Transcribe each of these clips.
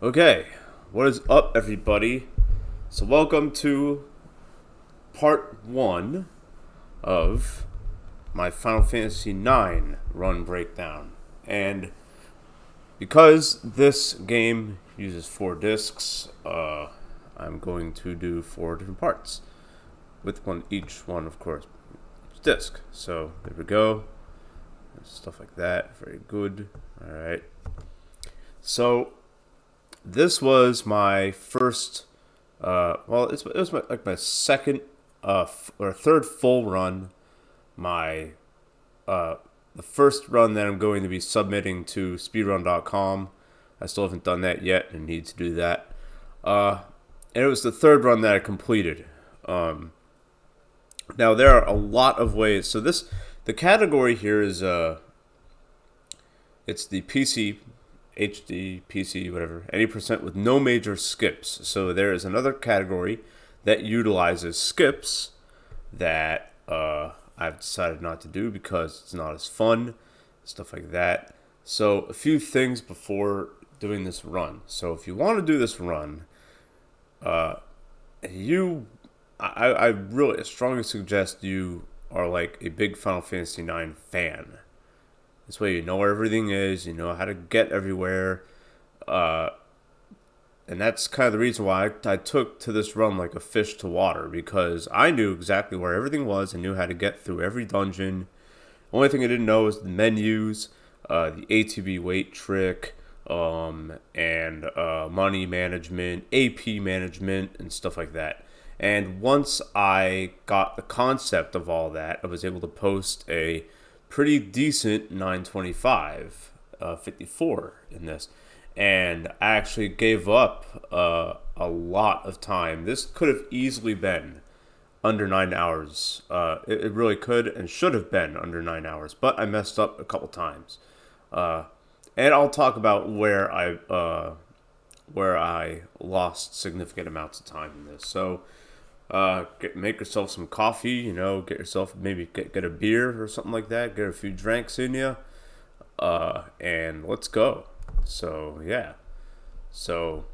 Okay, what is up, everybody? So, welcome to part 1 of my Final Fantasy IX run breakdown. And because this game uses 4 discs, I'm going to do 4 different parts with each one, of course, each disc. So, there we go. Stuff like that. Very good. Alright. So, this was my first, it was my second, or third full run. The first run that I'm going to be submitting to speedrun.com. I still haven't done that yet and need to do that. And it was the third run that I completed. Now there are a lot of ways. So the category here is, it's the PC, HD, PC, whatever, any percent with no major skips. So there is another category that utilizes skips that I've decided not to do because it's not as fun, stuff like that. So a few things before doing this run. So if you want to do this run, I really strongly suggest you are like a big Final Fantasy IX fan. This way you know where everything is, you know how to get everywhere, and that's kind of the reason why I took to this run like a fish to water, because I knew exactly where everything was and knew how to get through every dungeon. Only thing I didn't know was the menus, the ATV weight trick, and money management, AP management, and stuff like that. And once I got the concept of all that, I was able to post a pretty decent 925 54 in this, and I actually gave up a lot of time. This could have easily been under 9 hours. It really could and should have been under 9 hours, but I messed up a couple times, and I'll talk about where I lost significant amounts of time in this. So make yourself some coffee, get yourself, maybe get a beer or something like that, get a few drinks in you, and let's go. So, yeah. So,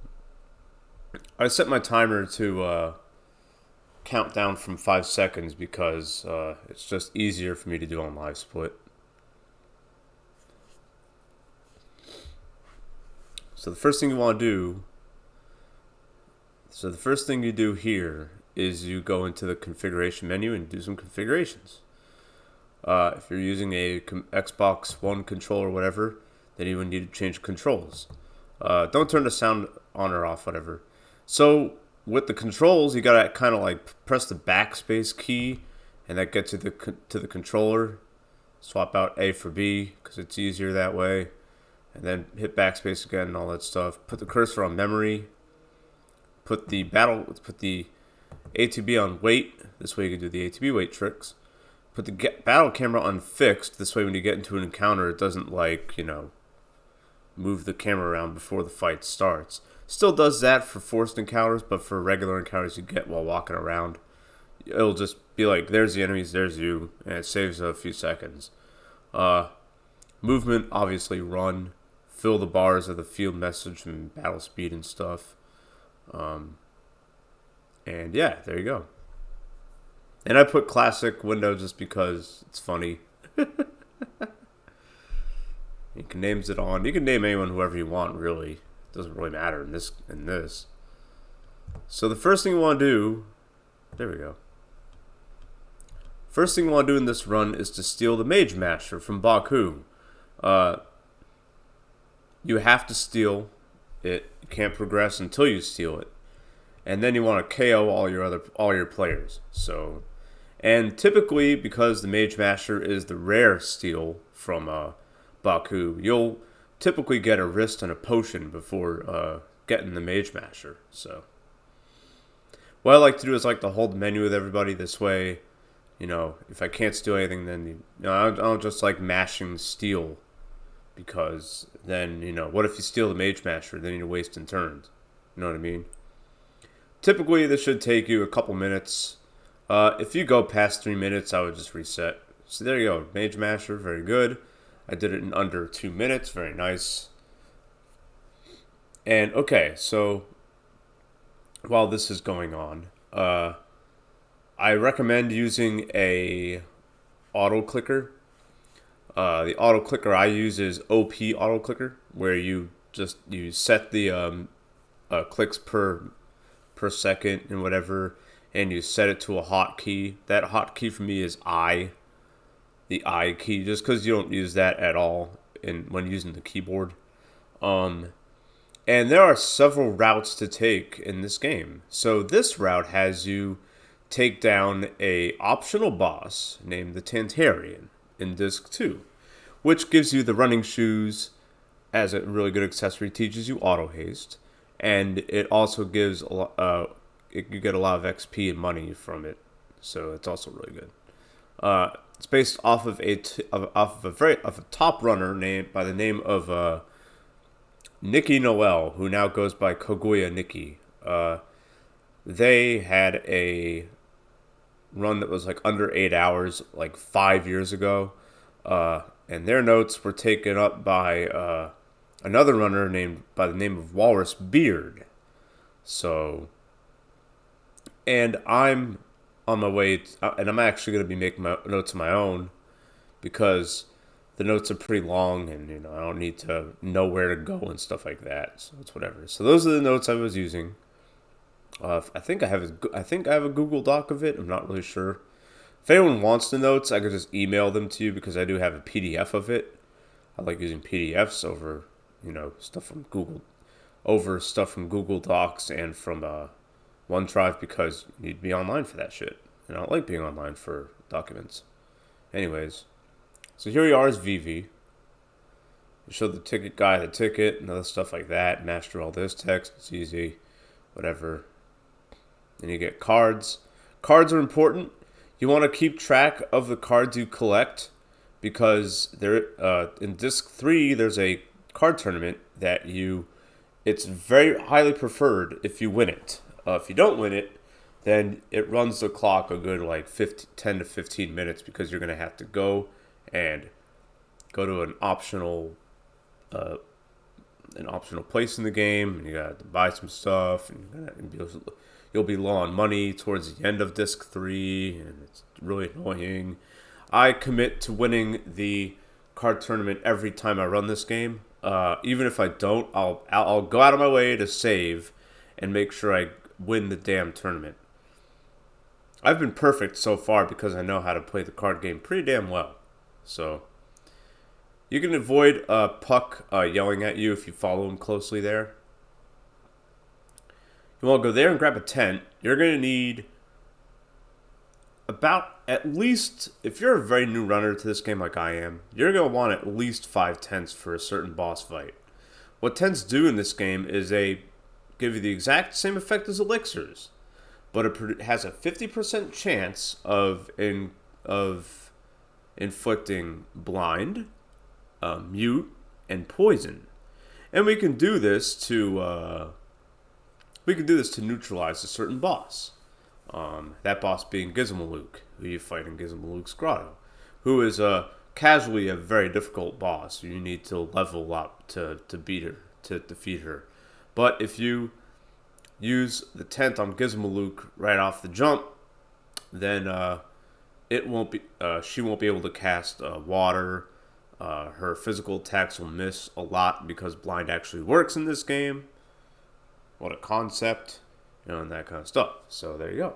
I set my timer to count down from 5 seconds because it's just easier for me to do on live split. So the first thing you do here is you go into the configuration menu and do some configurations. If you're using a Xbox One controller or whatever, then you would need to change controls. Don't turn the sound on or off, whatever. So with the controls, you gotta kind of like press the backspace key, and that gets you to the controller. Swap out A for B because it's easier that way, and then hit backspace again and all that stuff. Put the cursor on memory. Put the ATB on weight. This way you can do the ATB weight tricks. Put the battle camera on fixed. This way when you get into an encounter, it doesn't move the camera around before the fight starts. Still does that for forced encounters, but for regular encounters you get while walking around, it'll just be like, there's the enemies, there's you, and it saves a few seconds. Movement, obviously run. Fill the bars of the field message and battle speed and stuff. And yeah, there you go. And I put classic window just because it's funny. You can name it on. You can name anyone whoever you want, really. It doesn't really matter in this. So the first thing you want to do, there we go. First thing you want to do in this run is to steal the Mage Master from Baku. You have to steal it. You can't progress until you steal it. And then you want to KO all your players. So, and typically, because the Mage Master is the rare steal from Baku, you'll typically get a wrist and a potion before getting the Mage Master. So, what I like to do is like to hold the menu with everybody. This way, if I can't steal anything, then I don't just like mashing steal, because then what if you steal the Mage Master? Then you're wasting turns. You know what I mean? Typically, this should take you a couple minutes. If you go past 3 minutes, I would just reset. So there you go, Mage Master, very good. I did it in under 2 minutes, very nice. And okay, so while this is going on, I recommend using a auto clicker. The auto clicker I use is OP auto clicker, where you set the clicks per second and whatever, and you set it to a hotkey. That hotkey for me is the I key, just because you don't use that at all when using the keyboard. Um, and there are several routes to take in this game. So this route has you take down a optional boss named the Tantarian in Disc 2, which gives you the running shoes as a really good accessory, teaches you auto haste, and it also gives you get a lot of XP and money from it, so it's also really good. It's based off of a top runner named by the name of Nikki Noel, who now goes by Kaguya Nikki. They had a run that was like under 8 hours, like 5 years ago, and their notes were taken up by another runner named by the name of Walrus Beard. So, and I'm on my way, and I'm actually going to be making my notes of my own because the notes are pretty long, and I don't need to know where to go and stuff like that. So it's whatever. So those are the notes I was using. I think I have a Google Doc of it. I'm not really sure. If anyone wants the notes, I could just email them to you because I do have a PDF of it. I like using PDFs over stuff from Google Docs and from OneDrive because you need to be online for that shit. And I don't like being online for documents. Anyways, so here we are as Vivi. You show the ticket guy the ticket and other stuff like that. Master all this text. It's easy. Whatever. Then you get cards. Cards are important. You want to keep track of the cards you collect because in Disc 3 there's a card tournament that it's very highly preferred if you win it. If you don't win it, then it runs the clock a good like 10 to 15 minutes because you're going to have to go to an optional place in the game, and you got to buy some stuff, and you'll be low on money towards the end of Disc 3, and it's really annoying. I commit to winning the card tournament every time I run this game. Even if I don't, I'll go out of my way to save and make sure I win the damn tournament. I've been perfect so far because I know how to play the card game pretty damn well. So you can avoid Puck yelling at you if you follow him closely there. You want to go there and grab a tent. You're going to need at least, if you're a very new runner to this game like I am, you're going to want at least 5 tents for a certain boss fight. What tents do in this game is they give you the exact same effect as elixirs, but it has a 50% chance of inflicting blind, mute, and poison. And we can do this to neutralize a certain boss. That boss being Gizmo, who you fight in Gizmo Grotto, who is casually a very difficult boss. You need to level up to beat her, to defeat her. But if you use the tent on Gizmo right off the jump, then she won't be able to cast water. Her physical attacks will miss a lot because blind actually works in this game. What a concept, and that kind of stuff. So there you go.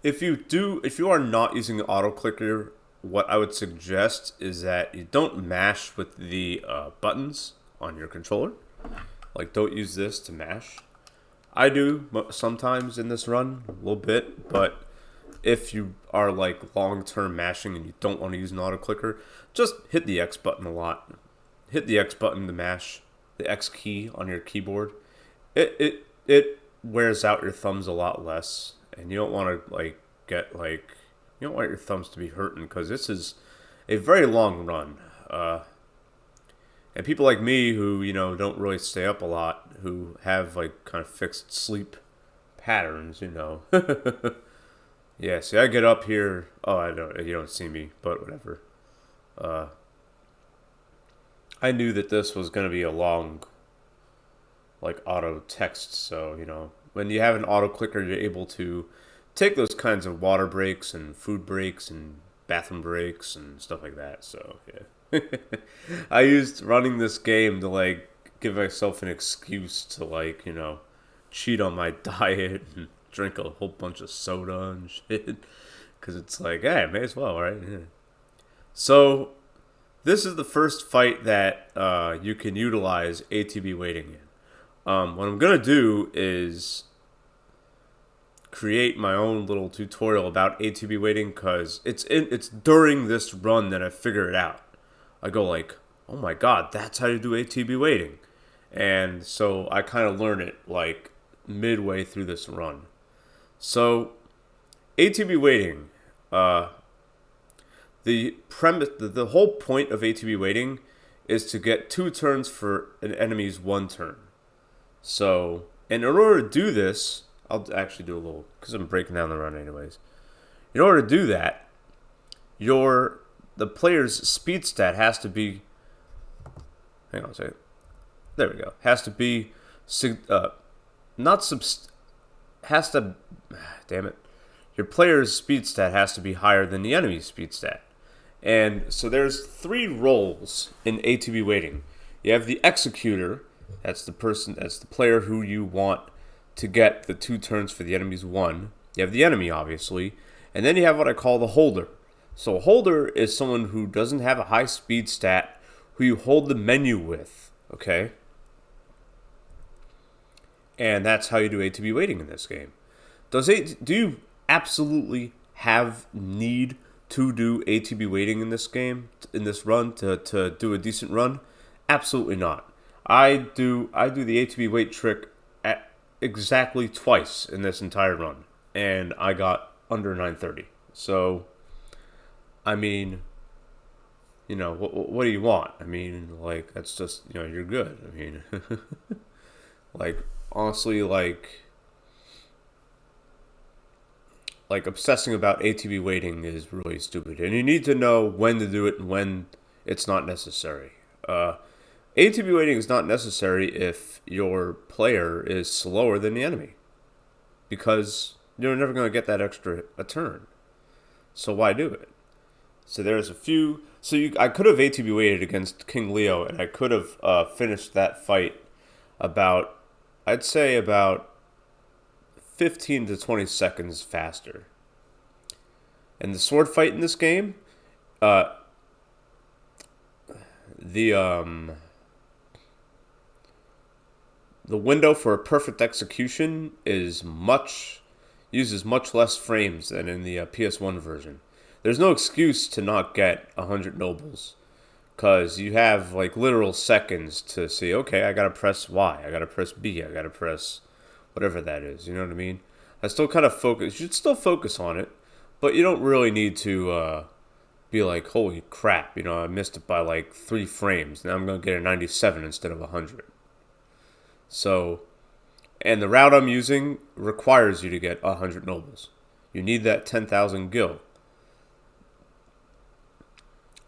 If you are not using the auto clicker, what I would suggest is that you don't mash with the buttons on your controller. Like, don't use this to mash. I do sometimes in this run, a little bit, but if you are like long-term mashing and you don't want to use an auto clicker, just hit the X button a lot. Hit the X button to mash, the X key on your keyboard. It wears out your thumbs a lot less, and you don't want to you don't want your thumbs to be hurting because this is a very long run. And people like me who don't really stay up a lot, who have like kind of fixed sleep patterns, Yeah, see, I get up here. Oh, you don't see me, but whatever. I knew that this was going to be a long, like, auto text. So, when you have an auto clicker, you're able to take those kinds of water breaks and food breaks and bathroom breaks and stuff like that. So, yeah. I used running this game to, like, give myself an excuse to, like, cheat on my diet and drink a whole bunch of soda and shit. Because it's like, hey, may as well, right? Yeah. So, this is the first fight that you can utilize ATV weighting in. What I'm going to do is create my own little tutorial about ATV weighting because it's during this run that I figure it out. I go like, oh my god, that's how you do ATV weighting. And so I kind of learn it like midway through this run. So ATV weighting, the premise, the whole point of ATV weighting is to get 2 turns for an enemy's 1 turn. So, and in order to do this, I'll actually do a little, because I'm breaking down the run anyways. In order to do that, the player's speed stat has to be, hang on a second, there we go, has to be, has to, damn it, your player's speed stat has to be higher than the enemy's speed stat. And so there's 3 roles in ATV weighting. You have the executor, that's the player who you want to get the 2 turns for the enemy's 1. You have the enemy, obviously. And then you have what I call the holder. So a holder is someone who doesn't have a high speed stat, who you hold the menu with, okay? And that's how you do ATV weighting in this game. Do you absolutely have need to do ATB weighting in this game, in this run, to do a decent run? Absolutely not. I do the ATB weight trick at exactly twice in this entire run, and I got under 930. So, I mean, what do you want? I mean, like, that's just, you're good. I mean, like, honestly, like obsessing about ATV weighting is really stupid, and you need to know when to do it and when it's not necessary. ATV weighting is not necessary if your player is slower than the enemy, because you're never going to get that extra a turn. So why do it? So there's a few. I could have ATV weighted against King Leo, and I could have finished that fight I'd say about 15 to 20 seconds faster. And the sword fight in this game, the window for a perfect execution uses much less frames than in the PS1 version. There's no excuse to not get 100 nobles, because you have like literal seconds to see, okay, I gotta press Y, I gotta press B, I gotta press whatever that is, you know what I mean? I still kind of focus. You should still focus on it, but you don't really need to be like, holy crap, I missed it by like 3 frames. Now I'm going to get a 97 instead of 100. So, and the route I'm using requires you to get 100 nobles. You need that 10,000 gil.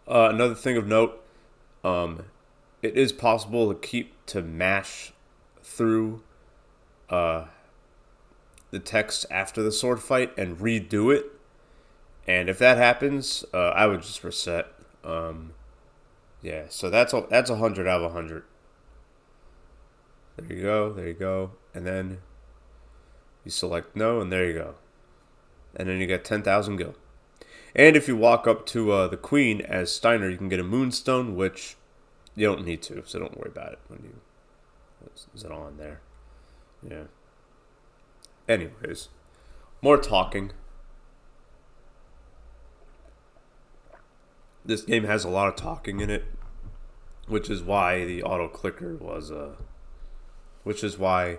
Another thing of note, it is possible to mash through the text after the sword fight and redo it. And if that happens, I would just reset. Yeah, so that's 100 out of 100. There you go. And then you select no, and there you go. And then you get 10,000 gil. And if you walk up to the queen as Steiner, you can get a moonstone, which you don't need to, so don't worry about it. Is it on there? Yeah. Anyways, more talking. This game has a lot of talking in it, which is why the auto clicker which is why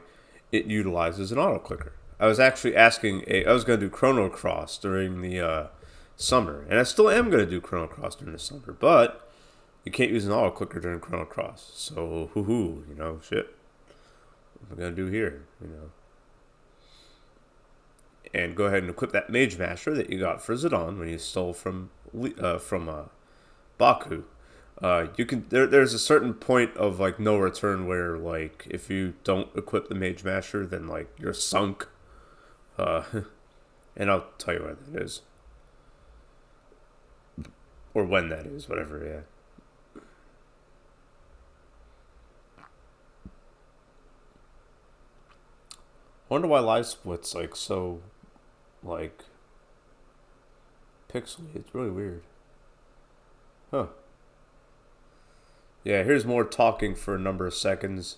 it utilizes an auto clicker. I was actually I was going to do Chrono Cross during the summer, and I still am going to do Chrono Cross during the summer, but you can't use an auto clicker during Chrono Cross. So, shit. What am I going to do here, And go ahead and equip that Mage Master that you got for Zidane when you stole from Baku. You can there's a certain point of like no return where like if you don't equip the Mage Master, then like you're sunk. Uh, and I'll tell you what that is, or when that is, whatever. Yeah. I wonder why live splits like so like pixely. It's really weird. Huh. Yeah, here's more talking for a number of seconds.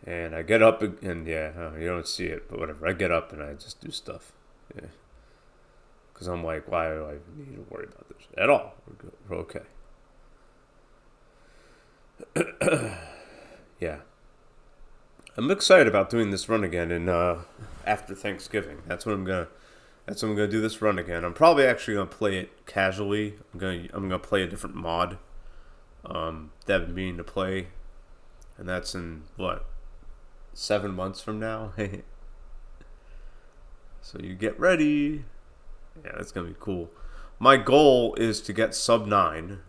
And I get up and yeah, you don't see it, but whatever. I get up and I just do stuff. Yeah. Because I'm like, why do I need to worry about this at all? We're good. We're okay. Yeah. I'm excited about doing this run again and after Thanksgiving. That's what I'm gonna do this run again. I'm probably actually gonna play it casually. I'm gonna play a different mod. That I've been meaning to play. And that's in what? 7 months from now. So you get ready. Yeah, that's gonna be cool. My goal is to get sub 9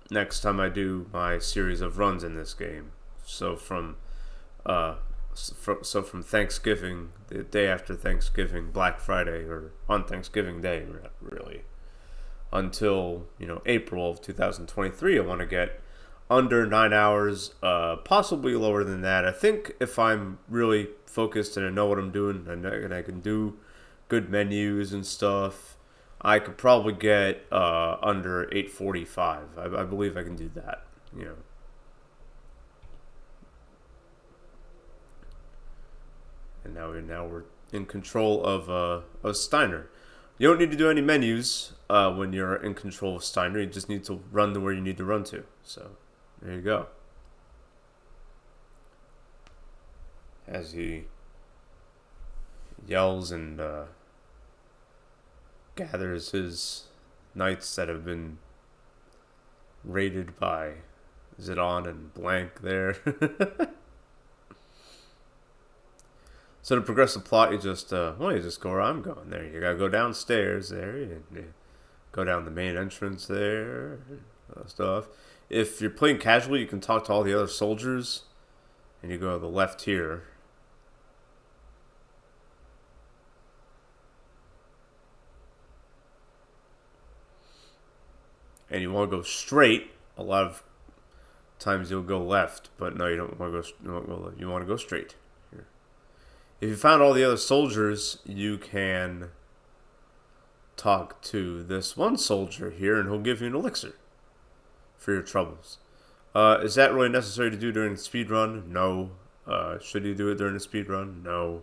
next time I do my series of runs in this game. So from from Thanksgiving, the day after Thanksgiving, Black Friday, or on Thanksgiving Day, really, until April of 2023, I want to get under 9 hours, possibly lower than that. I think if I'm really focused and I know what I'm doing and I can do good menus and stuff, I could probably get under 8:45. I believe I can do that. And now we're in control of Steiner. You don't need to do any menus when you're in control of Steiner. You just need to run to where you need to run to. So there you go. As he yells and gathers his knights that have been raided by Zidane and Blank there. So to progress the plot, you just go where I'm going. There, you gotta go downstairs there, and go down the main entrance there, and stuff. If you're playing casually, you can talk to all the other soldiers, and you go to the left here. And you want to go straight. A lot of times you'll go left, but no, you don't want to go. You want to go straight. Here. If you found all the other soldiers, you can talk to this one soldier here, and he'll give you an elixir for your troubles. Is that really necessary to do during the speed run? No. Should you do it during the speed run? No.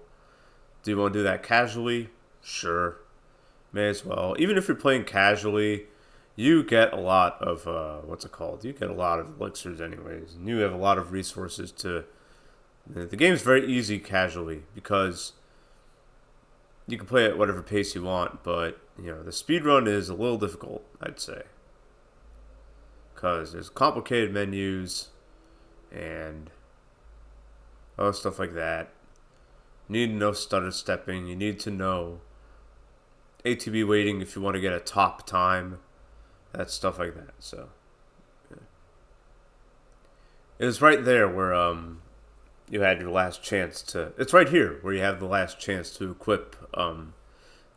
Do you want to do that casually? Sure. May as well. Even if you're playing casually, you get a lot of, You get a lot of elixirs anyways. And you have a lot of resources to... The game's very easy casually because you can play at whatever pace you want, but, the speedrun is a little difficult, I'd say. Because there's complicated menus and other stuff like that. You need to know stutter stepping. You need to know Atv weighting if you want to get a top time. That stuff like that. So yeah. It's right there where you had your last chance to. It's right here where you have the last chance to equip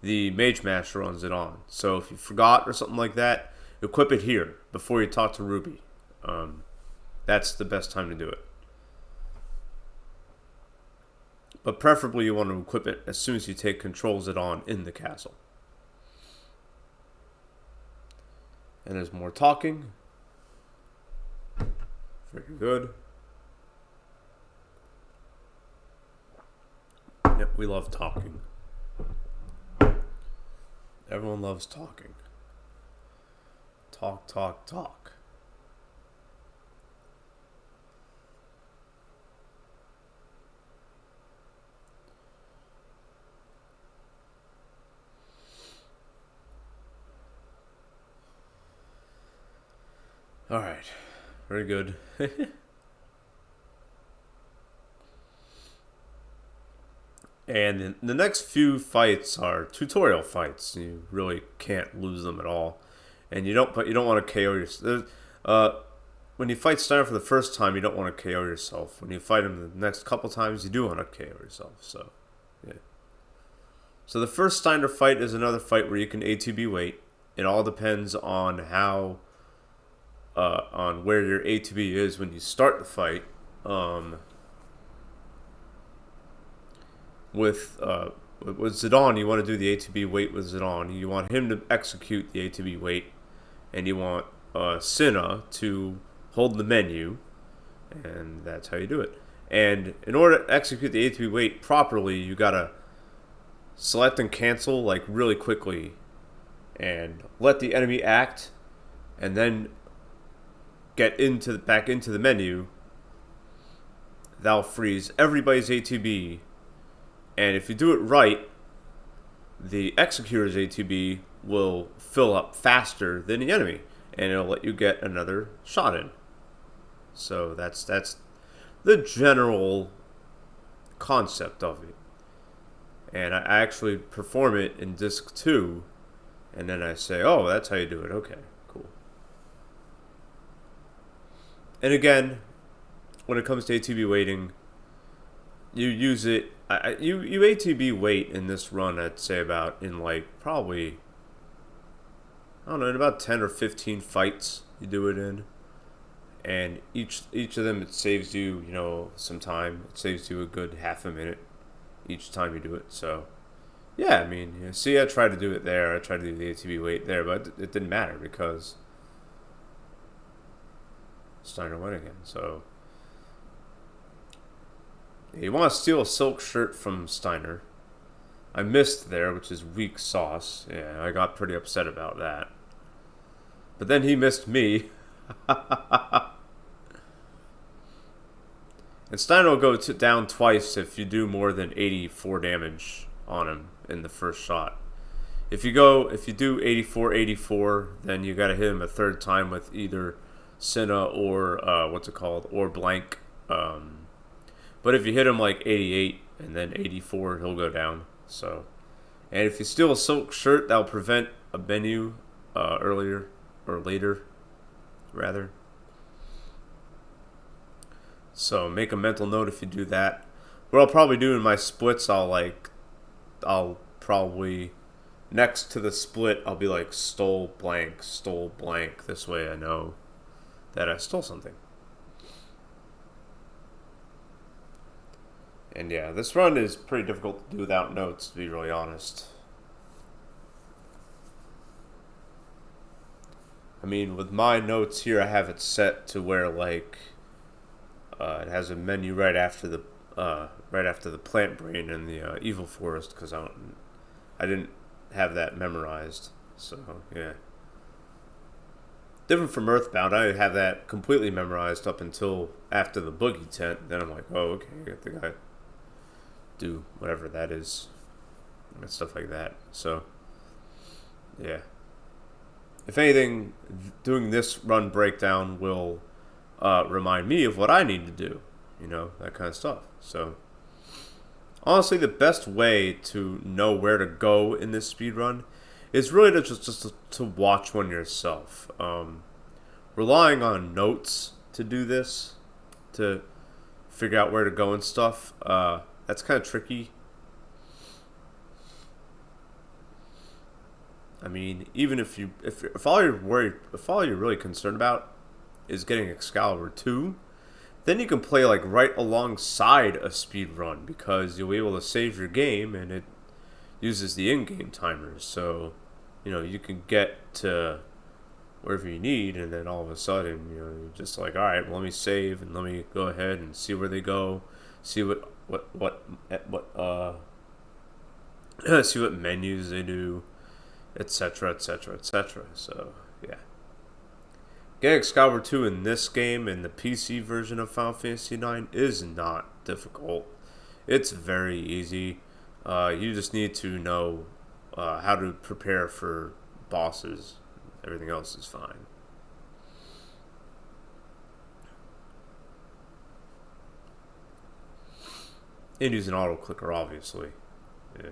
the Mage Master on Zidane. So if you forgot or something like that, equip it here before you talk to Ruby. That's the best time to do it. But preferably you want to equip it as soon as you take control Zidane in the castle. And there's more talking. Very good. Yep, we love talking. Everyone loves talking. Talk, talk, talk. All right, very good. And the next few fights are tutorial fights. You really can't lose them at all. And you don't, but you don't want to KO yourself. When you fight Steiner for the first time, you don't want to KO yourself. When you fight him the next couple times, you do want to KO yourself. So, yeah. So the first Steiner fight is another fight where you can ATB weight. It all depends on how, on where your ATB is when you start the fight. With Zidane, you want to do the ATB weight with Zidane. You want him to execute the ATB weight, and you want Cinna to hold the menu, and that's how you do it. And in order to execute the ATB weight properly, you gotta select and cancel like really quickly, and let the enemy act, and then get back into the menu. That'll freeze everybody's ATB. And if you do it right, the executor's ATB will fill up faster than the enemy, and it'll let you get another shot in. So that's the general concept of it. And I actually perform it in disc 2, and then I say, oh, that's how you do it. Okay, cool. And again, when it comes to ATB weighting, you use it. You ATB weight in this run, I'd say about in like probably, I don't know, in about 10 or 15 fights you do it in. And each of them, it saves you, some time. It saves you a good half a minute each time you do it. So, yeah, I mean, see, I tried to do it there. I tried to do the ATB weight there, but it didn't matter because Steiner won again. So, you want to steal a silk shirt from Steiner. I missed there, which is weak sauce. Yeah, I got pretty upset about that. But then he missed me. And Steiner will go down twice if you do more than 84 damage on him in the first shot. If you do 84, then you got to hit him a third time with either Cinna or or blank. But if you hit him like 88 and then 84, he'll go down. So, and if you steal a silk shirt, that'll prevent a menu earlier or later, rather. So make a mental note if you do that. What I'll probably do in my splits, I'll probably next to the split, I'll be like stole blank. This way I know that I stole something. And yeah, this run is pretty difficult to do without notes, to be really honest. I mean, with my notes here, I have it set to where like it has a menu right after the plant brain and the evil forest, because I didn't have that memorized. So yeah, different from Earthbound. I have that completely memorized up until after the boogie tent. Then I'm like, oh, okay, I think I do whatever that is and stuff like that. So yeah, if anything, doing this run breakdown will remind me of what I need to do, that kind of stuff. So honestly, the best way to know where to go in this speed run is really to just to watch one yourself. Relying on notes to do this, to figure out where to go and stuff, that's kind of tricky. I mean, even if all you're really concerned about is getting Excalibur 2, then you can play like right alongside a speed run, because you'll be able to save your game and it uses the in-game timers. So, you can get to wherever you need, and then all of a sudden, you're just like, all right, well, let me save and let me go ahead and see where they go, see what see what menus they do, etc., etc., etc. So, yeah. Getting Excalibur 2 in this game, in the PC version of Final Fantasy IX, is not difficult. It's very easy. You just need to know how to prepare for bosses. Everything else is fine. And use an auto clicker, obviously. Yeah.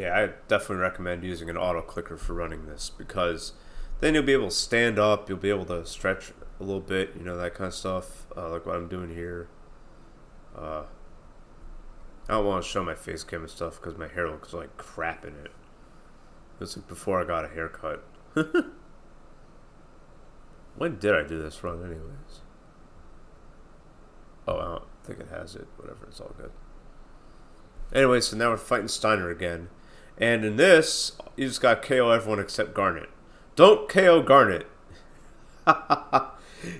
Yeah, I definitely recommend using an auto clicker for running this, because then you'll be able to stand up, you'll be able to stretch a little bit, you know, that kind of stuff, like what I'm doing here. I don't want to show my face cam and stuff because my hair looks like crap in it. It's like before I got a haircut. When did I do this run anyways? Oh, I don't think it has it. Whatever, it's all good. Anyway, so now we're fighting Steiner again. And in this, you just got KO everyone except Garnet. Don't KO Garnet.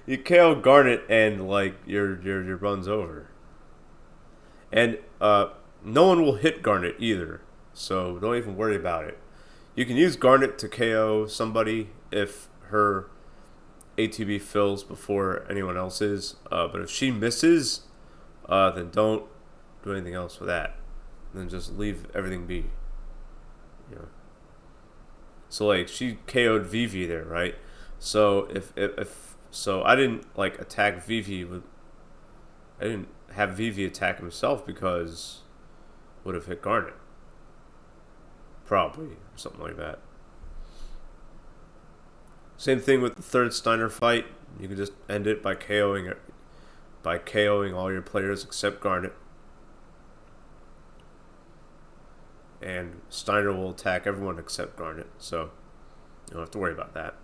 You KO Garnet and like your run's over. And no one will hit Garnet either, so don't even worry about it. You can use Garnet to KO somebody if her ATB fills before anyone else's, but if she misses, then don't do anything else with that. Then just leave everything be. You know. So like she KO'd Vivi there, right? So if so, I didn't like attack Vivi with. I didn't have Vivi attack himself because would have hit Garnet. Probably, or something like that. Same thing with the third Steiner fight. You can just end it by KOing all your players except Garnet. And Steiner will attack everyone except Garnet, so you don't have to worry about that.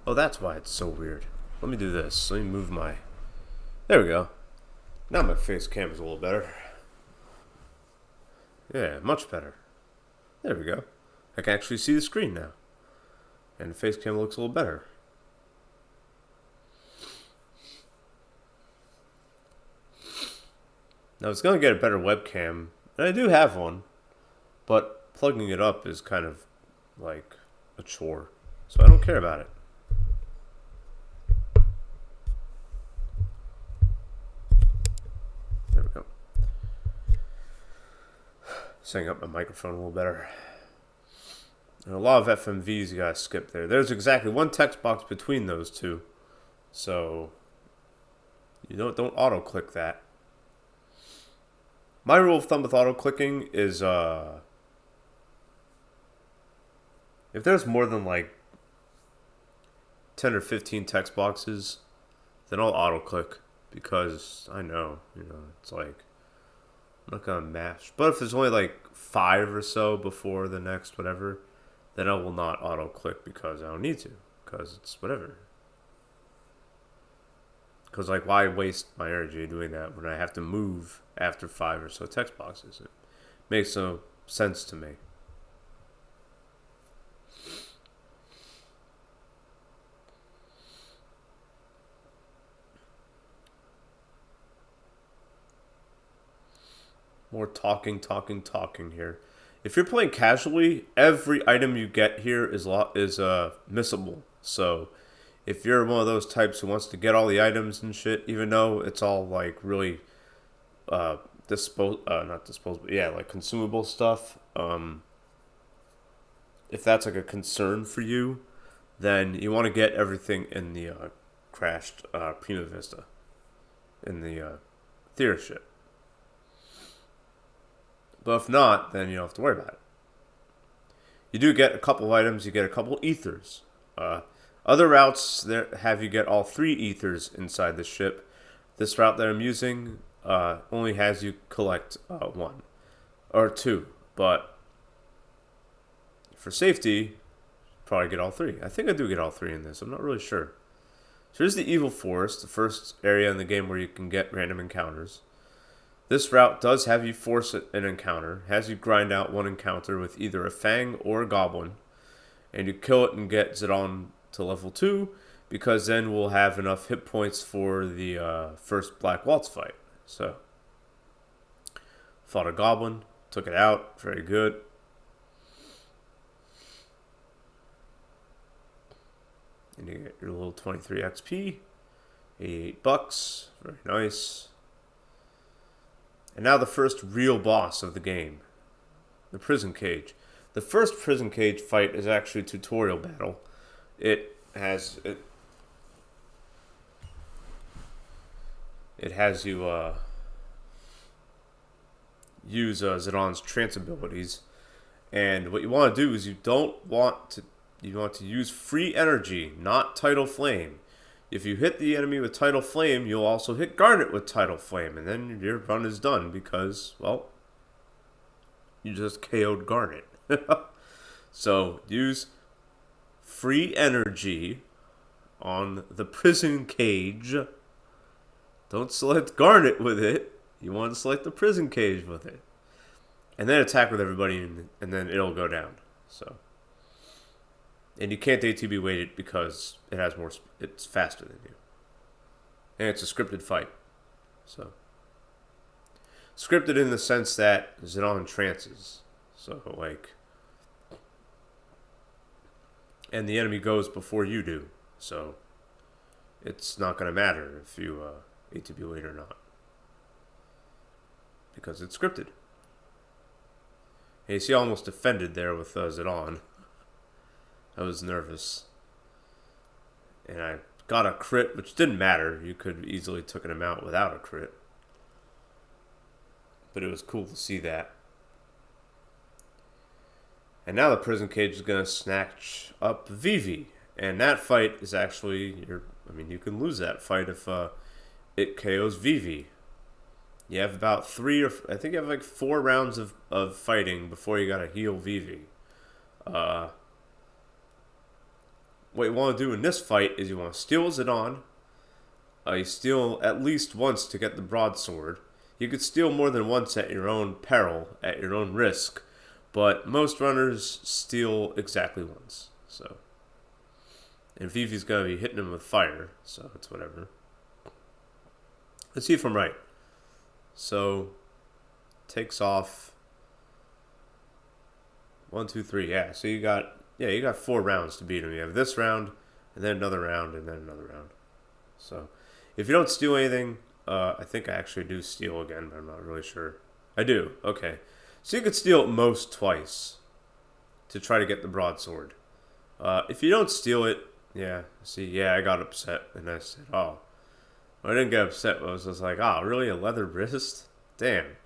Oh, that's why it's so weird. Let me do this. Let me move my... There we go. Now my face cam is a little better. Yeah, much better. There we go. I can actually see the screen now. And the face cam looks a little better. Now it's going to get a better webcam. And I do have one. But plugging it up is kind of like a chore. So I don't care about it. There we go. Setting up my microphone a little better. And a lot of FMVs you gotta skip there. There's exactly one text box between those two. So you don't auto click that. My rule of thumb with auto clicking is if there's more than like 10 or 15 text boxes, then I'll auto click, because I know, it's like I'm not gonna mash. But if there's only like 5 or so before the next whatever, then I will not auto click because I don't need to, because it's whatever. Because like, why waste my energy doing that when I have to move after 5 or so text boxes? It makes no sense to me. More talking here. If you're playing casually, every item you get here is missable. So if you're one of those types who wants to get all the items and shit, even though it's all like really not disposable, yeah, like consumable stuff, if that's like a concern for you, then you want to get everything in the crashed Prima Vista, in the theater ship. But if not, then you don't have to worry about it. You do get a couple of items. You get a couple ethers. Other routes there have you get all 3 ethers inside the ship. This route that I'm using only has you collect 1 or 2. But for safety, probably get all 3. I think I do get all 3 in this. I'm not really sure. So here's the Evil Forest, the first area in the game where you can get random encounters. This route does have you force an encounter, has you grind out 1 encounter with either a Fang or a Goblin, and you kill it and get Zidane to level 2, because then we'll have enough hit points for the first Black Waltz fight. So, fought a Goblin, took it out, very good. And you get your little 23 XP, $88, very nice. And now the first real boss of the game, the Prison Cage. The first Prison Cage fight is actually a tutorial battle. It has you use Zidon's trance abilities. And what you want to do is you want to use free energy, not Tidal Flame. If you hit the enemy with Tidal Flame, you'll also hit Garnet with Tidal Flame, and then your run is done because, well, you just KO'd Garnet. So use free energy on the prison cage. Don't select Garnet with it. You want to select the prison cage with it. And then attack with everybody, and then it'll go down. So, and you can't ATB weight it because it has more. It's faster than you, and it's a scripted fight. So, scripted in the sense that Zidon trances. So like, and the enemy goes before you do. So, it's not gonna matter if you ATB weight or not because it's scripted. Hey, see, I almost defended there with Zidon. I was nervous. And I got a crit, which didn't matter. You could easily taken him out without a crit. But it was cool to see that. And now the prison cage is going to snatch up Vivi. And that fight is actually, you can lose that fight if it KOs Vivi. You have about 4 rounds of fighting before you gotta heal Vivi. What you want to do in this fight is you want to steal Zidon. You steal at least once to get the broadsword. You could steal more than once at your own peril, at your own risk, but most runners steal exactly once. So, and Vivi's gonna be hitting him with fire, so it's whatever. Let's see if I'm right. So, takes off 1, 2, 3. Yeah, so you got 4 rounds to beat him. You have this round, and then another round, and then another round. So, if you don't steal anything, I think I actually do steal again, but I'm not really sure. I do. Okay, so you could steal at most twice to try to get the broadsword. If you don't steal it, I got upset, and I said, oh. I didn't get upset. I was just like, really? A leather wrist? Damn.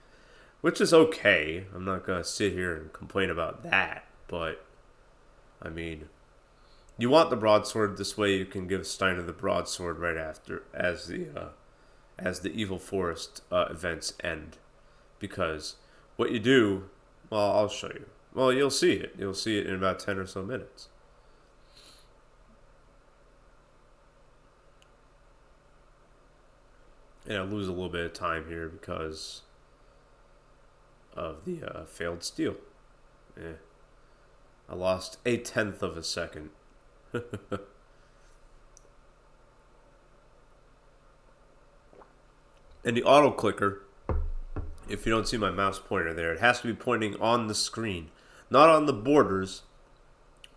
Which is okay. I'm not going to sit here and complain about that. But, you want the broadsword. This way you can give Steiner the broadsword right after, as the Evil Forest events end. Because what you do, well, I'll show you. Well, you'll see it. You'll see it in about 10 or so minutes. And I lose a little bit of time here because of the failed steal. Yeah. I lost 1/10 of a second. And the auto clicker, if you don't see my mouse pointer there, it has to be pointing on the screen. Not on the borders,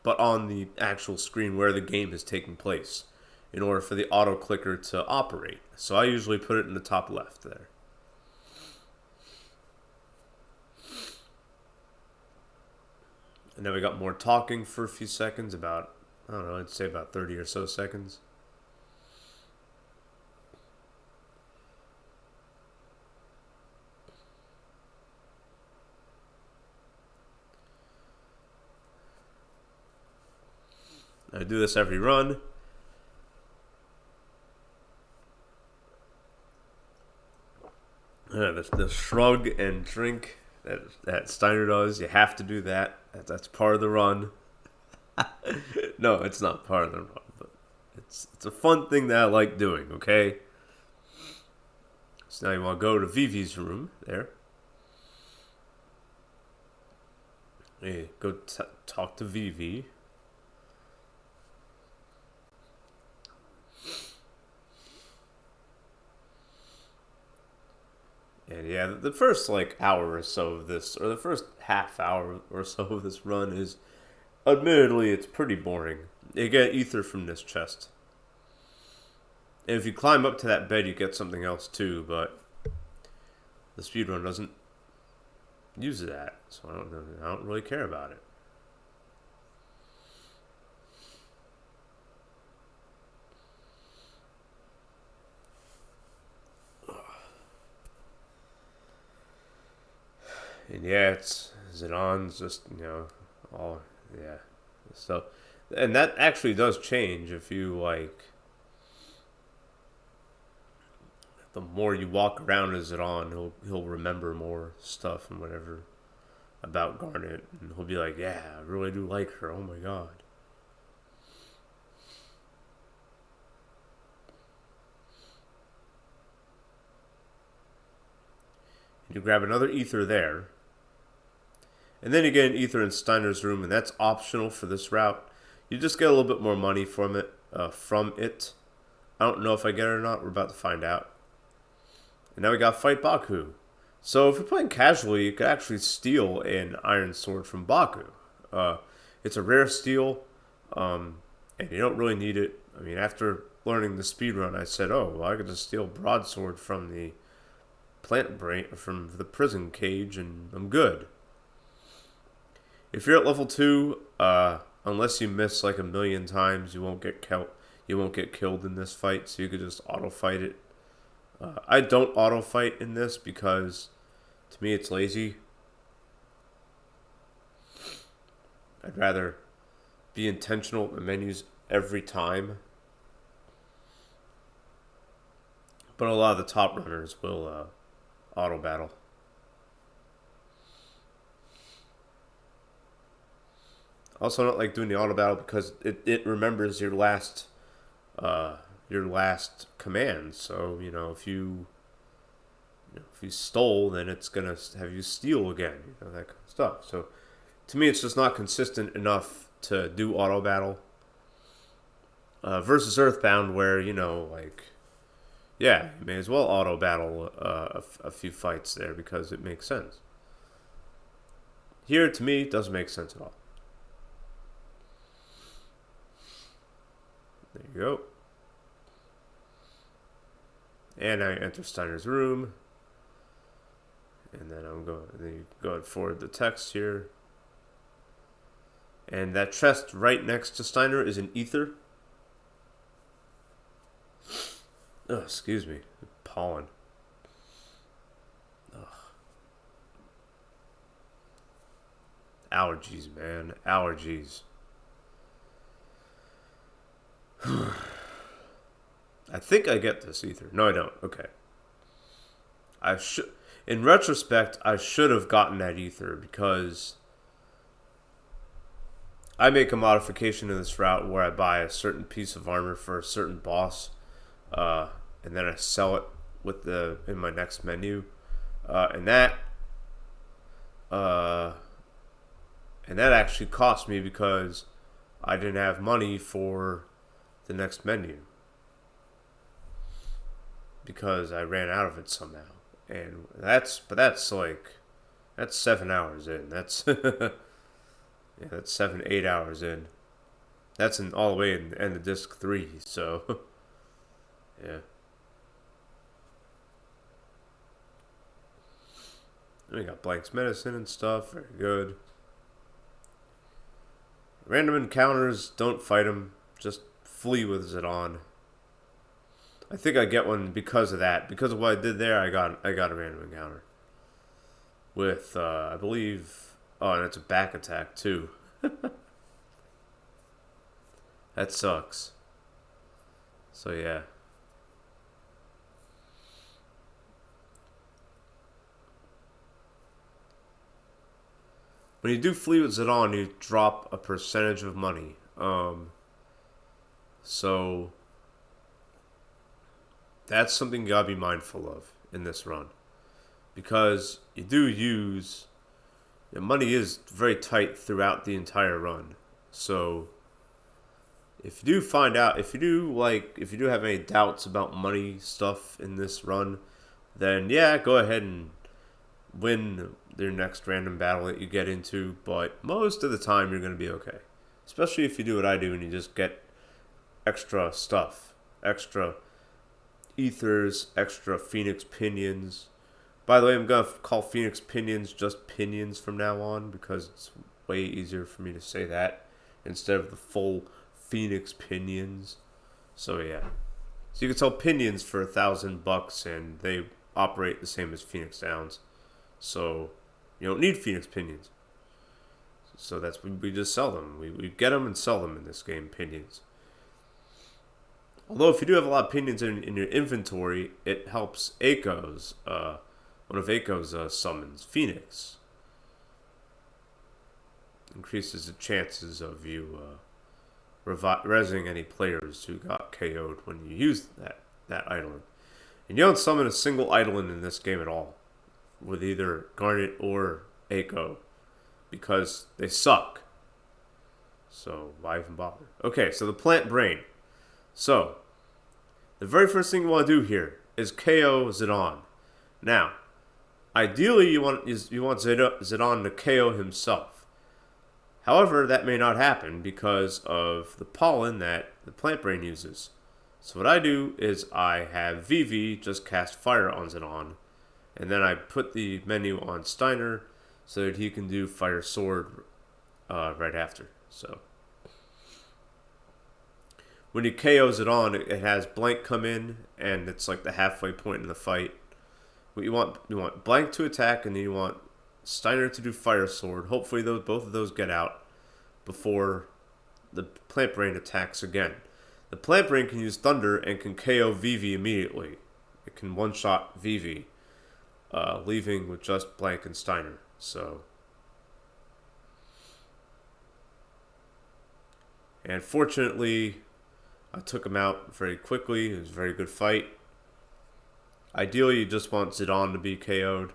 but on the actual screen where the game is taking place, in order for the auto clicker to operate. So I usually put it in the top left there. And then we got more talking for a few seconds, about, I don't know, I'd say about 30 or so seconds. I do this every run. The shrug and drink that Steiner does, you have to do that. That's part of the run. No, it's not part of the run, but it's a fun thing that I like doing, okay? So now you want to go to Vivi's room there. Hey, go talk to Vivi. And yeah, the first hour or so of this, or the first half hour or so of this run is, admittedly, it's pretty boring. You get ether from this chest. And if you climb up to that bed, you get something else too, but the speedrun doesn't use that, so I don't really care about it. And yeah, is it on? It's just, all, yeah. So, and that actually does change if you, like, the more you walk around as it on, he'll remember more stuff and whatever about Garnet. And he'll be like, yeah, I really do like her. Oh my god. And you grab another ether there. And then you get an ether in Steiner's room, and that's optional for this route. You just get a little bit more money from it. I don't know if I get it or not. We're about to find out. And now we got Fight Baku. So if you're playing casually, you could actually steal an iron sword from Baku. It's a rare steal, and you don't really need it. I mean, after learning the speedrun, I said, oh, well, I could just steal broadsword from the plant brain, from the prison cage, and I'm good. If you're at level 2, unless you miss like a million times, you won't get killed in this fight, so you could just auto fight it. I don't auto fight in this because to me it's lazy. I'd rather be intentional in the menus every time. But a lot of the top runners will auto battle. Also, I don't like doing the auto battle because it remembers your last command. So if you stole, then it's gonna have you steal again. That kind of stuff. So to me, it's just not consistent enough to do auto battle. Versus Earthbound, where you may as well auto battle a few fights there because it makes sense. Here, to me, it doesn't make sense at all. There you go. And I enter Steiner's room. And then you go and forward the text here. And that chest right next to Steiner is an ether. Oh, excuse me. Pollen. Ugh. Allergies, man. Allergies. I think I get this ether. No, I don't. Okay. In retrospect, I should have gotten that ether because I make a modification in this route where I buy a certain piece of armor for a certain boss, and then I sell it in my next menu, and that actually cost me because I didn't have money for the next menu because I ran out of it somehow. And that's 7 hours in. That's that's 7-8 hours in. That's all the way in the end of disc 3. So yeah. We got Blank's medicine and stuff. Very good. Random encounters, don't fight them. Just flee with Zidane. I think I get one because of that. Because of what I did there, I got a random encounter. With, I believe... Oh, and it's a back attack, too. That sucks. So, yeah. When you do flee with Zidane, you drop a percentage of money. So that's something you gotta be mindful of in this run. Because you do use... money is very tight throughout the entire run. So if you do have any doubts about money stuff in this run, then yeah, go ahead and win your next random battle that you get into, but most of the time you're going to be okay. Especially if you do what I do and you just get extra stuff. Extra ethers, extra Phoenix Pinions. By the way, I'm going to call Phoenix Pinions just Pinions from now on because it's way easier for me to say that instead of the full Phoenix Pinions. So yeah. So you can sell Pinions for $1,000 and they operate the same as Phoenix Downs. So You don't need Phoenix Pinions. So that's we just sell them. We get them and sell them in this game, Pinions. Although if you do have a lot of Pinions in your inventory, it helps Aiko's, one of Aiko's summons, Phoenix. Increases the chances of you resing any players who got KO'd when you use that Eidolon. And you don't summon a single Eidolon in this game at all, with either Garnet or Aiko, because they suck. So why even bother? Okay, so the plant brain. So, the very first thing you want to do here is KO Zidane. Now, ideally you want Zidane to KO himself. However, that may not happen because of the pollen that the plant brain uses. So what I do is I have Vivi just cast fire on Zidane, and then I put the menu on Steiner so that he can do fire sword right after. So when he KOs it on, it has blank come in, and it's like the halfway point in the fight. What you want blank to attack, and then you want Steiner to do fire sword. Hopefully, both of those get out before the plant brain attacks again. The plant brain can use thunder and can KO Vivi immediately. It can one-shot Vivi, leaving with just blank and Steiner. So, and fortunately, I took him out very quickly. It was a very good fight. Ideally, you just want Zidane to be KO'd.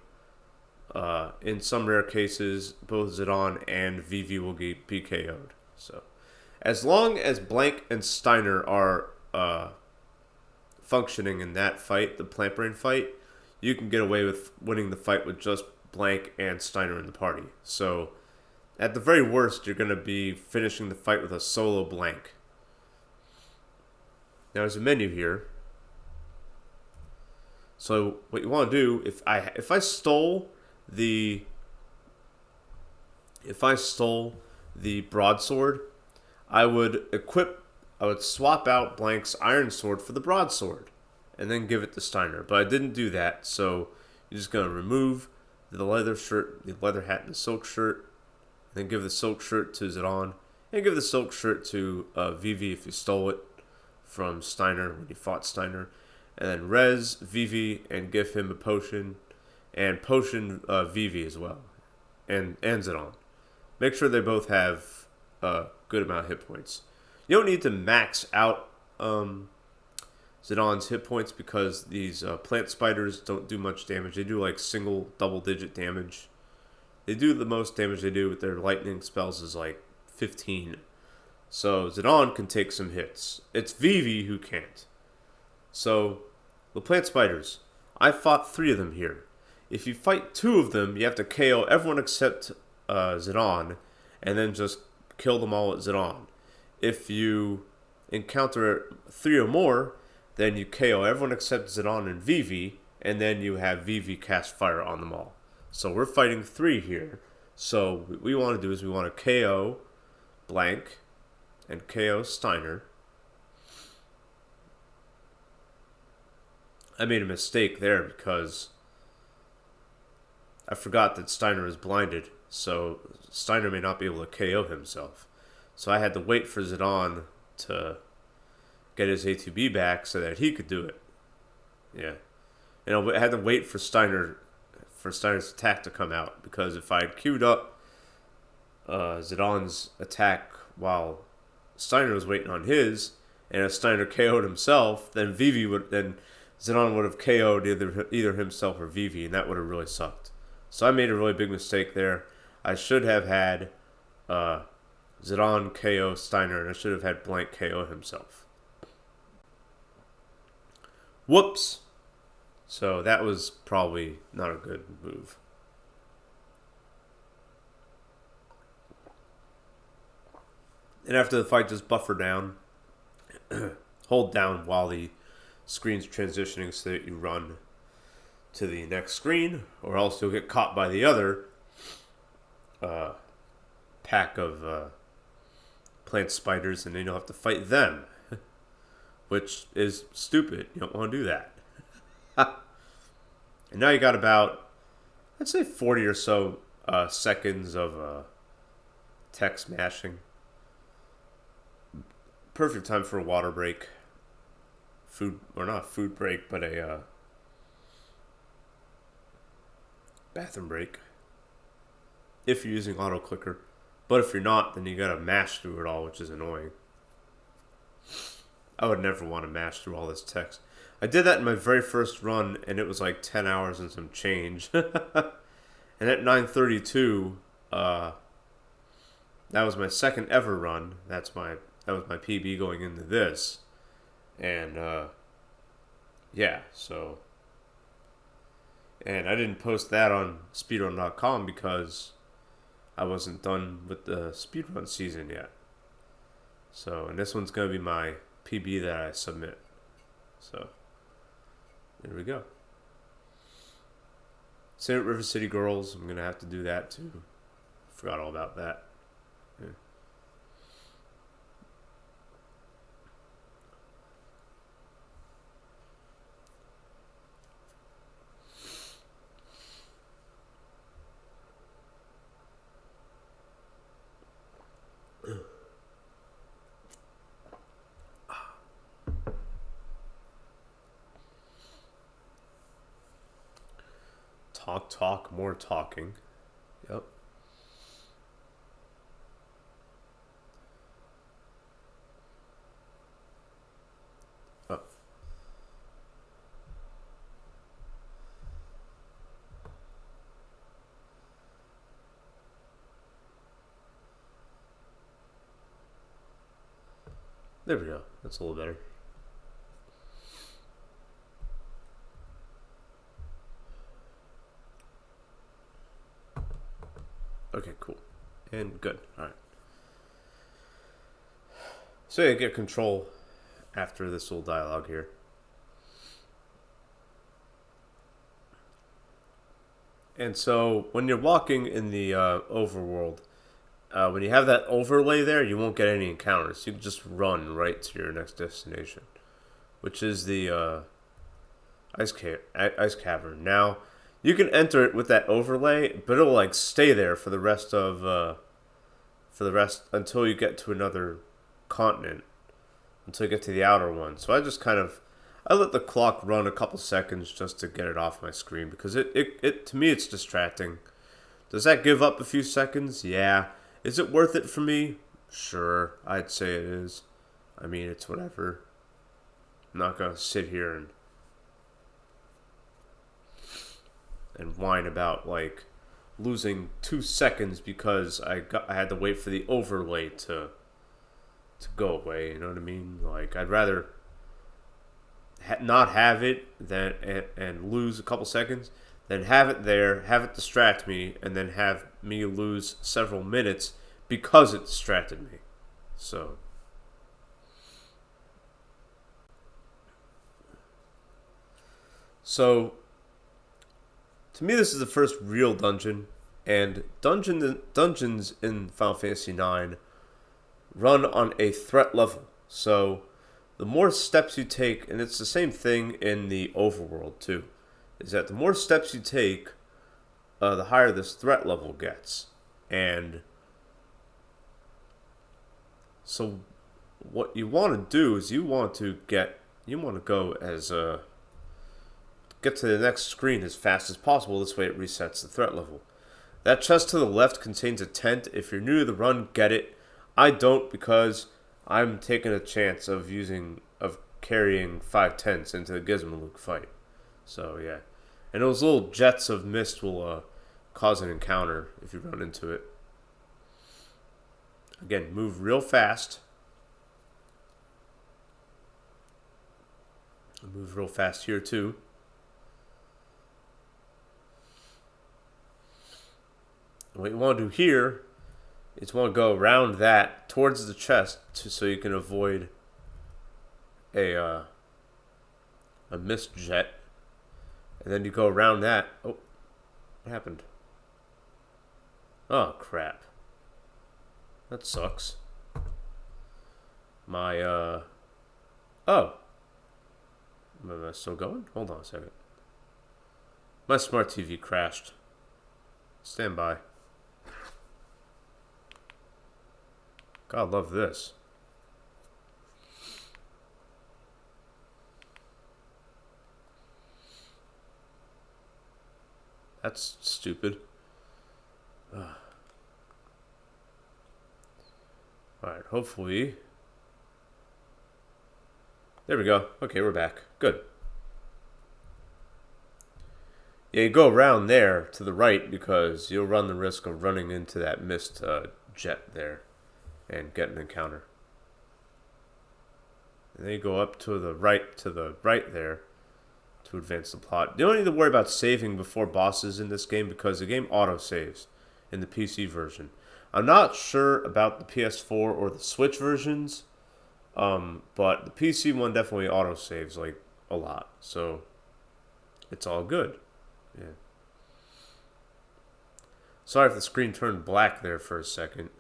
In some rare cases, both Zidane and Vivi will be KO'd. So, as long as blank and Steiner are functioning in that fight, the plant brain fight, you can get away with winning the fight with just blank and Steiner in the party. So, at the very worst, you're going to be finishing the fight with a solo blank. Now, there's a menu here. So, what you want to do, if I stole the broadsword, I would swap out Blank's iron sword for the broadsword, and then give it to Steiner. But I didn't do that, so you're just gonna remove the leather shirt, the leather hat, and the silk shirt, then give the silk shirt to Zidane, and give the silk shirt to Vivi if you stole it from Steiner when you fought Steiner, and then res Vivi and give him a potion, and potion Vivi as well, and Zidane. Make sure they both have a good amount of hit points. You don't need to max out Zidane's hit points because these plant spiders don't do much damage. They do like single, double-digit damage. They do the most damage they do with their lightning spells is like 15. So Zidane can take some hits. It's Vivi who can't. So the plant spiders, I fought 3 of them here. If you fight 2 of them, you have to KO everyone except Zidane, and then just kill them all at Zidane. If you encounter 3 or more, then you KO everyone except Zidane and Vivi, and then you have Vivi cast fire on them all. So we're fighting 3 here. So what we want to do is we want to KO Blank and KO Steiner. I made a mistake there because I forgot that Steiner is blinded, so Steiner may not be able to KO himself. So I had to wait for Zidane to get his ATB back so that he could do it. Yeah. And I had to wait for Steiner's attack to come out, because if I had queued up Zidane's attack while Steiner was waiting on his, and if Steiner KO'd himself, then Zidane would have KO'd either himself or Vivi, and that would have really sucked. So I made a really big mistake there. I should have had Zidane KO Steiner, and I should have had Blank KO himself. Whoops! So that was probably not a good move. And after the fight, just buffer down. Hold down while the screen's transitioning so that you run to the next screen, or else you'll get caught by the other pack of plant spiders, and then you'll have to fight them, which is stupid. You don't want to do that. And now you got about, I'd say 40 or so seconds of text mashing. Perfect time for a water break. Food, or not food break, but a bathroom break. If you're using auto clicker. But if you're not, then you gotta mash through it all, which is annoying. I would never want to mash through all this text. I did that in my very first run, and it was like 10 hours and some change. And at 9:32, that was my second ever run. That was my PB going into this. And, yeah, so. And I didn't post that on speedrun.com because I wasn't done with the speedrun season yet. So, and this one's going to be my PB that I submit. So, there we go. Same with River City Girls. I'm going to have to do that too. Forgot all about that. Yeah. Talk, more talking. Yep. Oh. There we go. That's a little better. Okay, cool. And good. Alright. So yeah, get control after this little dialogue here. And so when you're walking in the overworld, when you have that overlay there, you won't get any encounters. You can just run right to your next destination, which is the ice cavern. Now, you can enter it with that overlay, but it'll like stay there for the rest until you get to another continent, until you get to the outer one. So I let the clock run a couple seconds just to get it off my screen because it to me it's distracting. Does that give up a few seconds? Yeah. Is it worth it for me? Sure, I'd say it is. I mean, it's whatever. I'm not gonna sit here and whine about like losing 2 seconds because I had to wait for the overlay to go away. You know what I mean? Like I'd rather not have it than and lose a couple seconds than have it there, have it distract me, and then have me lose several minutes because it distracted me. So. To me, this is the first real dungeon, and dungeons in Final Fantasy IX run on a threat level. So, the more steps you take, and it's the same thing in the overworld too, is that the more steps you take, the higher this threat level gets. And so, what you want to do is you want to go as get to the next screen as fast as possible. This way it resets the threat level. That chest to the left contains a tent. If you're new to the run, get it. I don't because I'm taking a chance of carrying 5 tents into the Gizmo Luke fight. So yeah. And those little jets of mist will cause an encounter if you run into it. Again, move real fast. Move real fast here too. What you want to do here is you want to go around that towards the chest so you can avoid a mist jet. And then you go around that. Oh, what happened? Oh, crap. That sucks. My, oh. Am I still going? Hold on a second. My smart TV crashed. Stand by. God, love this. That's stupid. Alright, hopefully. There we go. Okay, we're back. Good. Yeah, you go around there to the right because you'll run the risk of running into that mist jet there and get an encounter. And then you go up to the right there to advance the plot. You don't need to worry about saving before bosses in this game because the game auto-saves in the PC version. I'm not sure about the PS4 or the Switch versions, but the PC one definitely auto-saves like a lot, so it's all good. Yeah. Sorry if the screen turned black there for a second.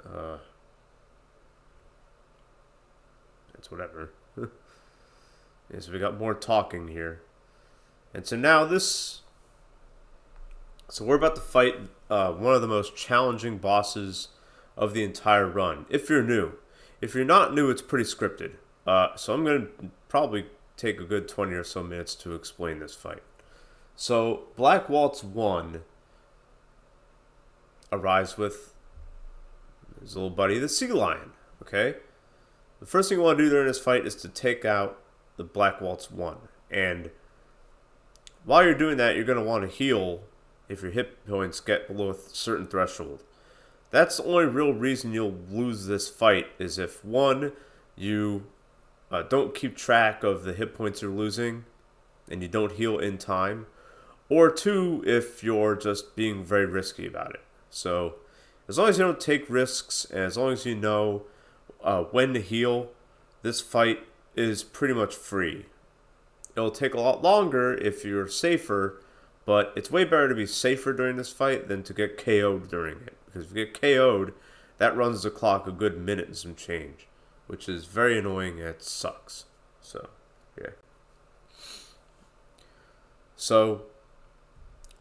It's whatever. Yeah, so we got more talking here. And so now this... So we're about to fight one of the most challenging bosses of the entire run, if you're new. If you're not new, it's pretty scripted. So I'm going to probably take a good 20 or so minutes to explain this fight. So Black Waltz 1 arrives with his little buddy, the sea lion. Okay? The first thing you want to do during this fight is to take out the Black Waltz 1. And while you're doing that, you're going to want to heal if your hit points get below a certain threshold. That's the only real reason you'll lose this fight is if, one, you don't keep track of the hit points you're losing and you don't heal in time, or two, if you're just being very risky about it. So as long as you don't take risks and as long as you know when to heal, this fight is pretty much free. It'll take a lot longer if you're safer, but it's way better to be safer during this fight than to get KO'd during it. Because if you get KO'd, that runs the clock a good minute and some change, which is very annoying and it sucks. So, yeah. So,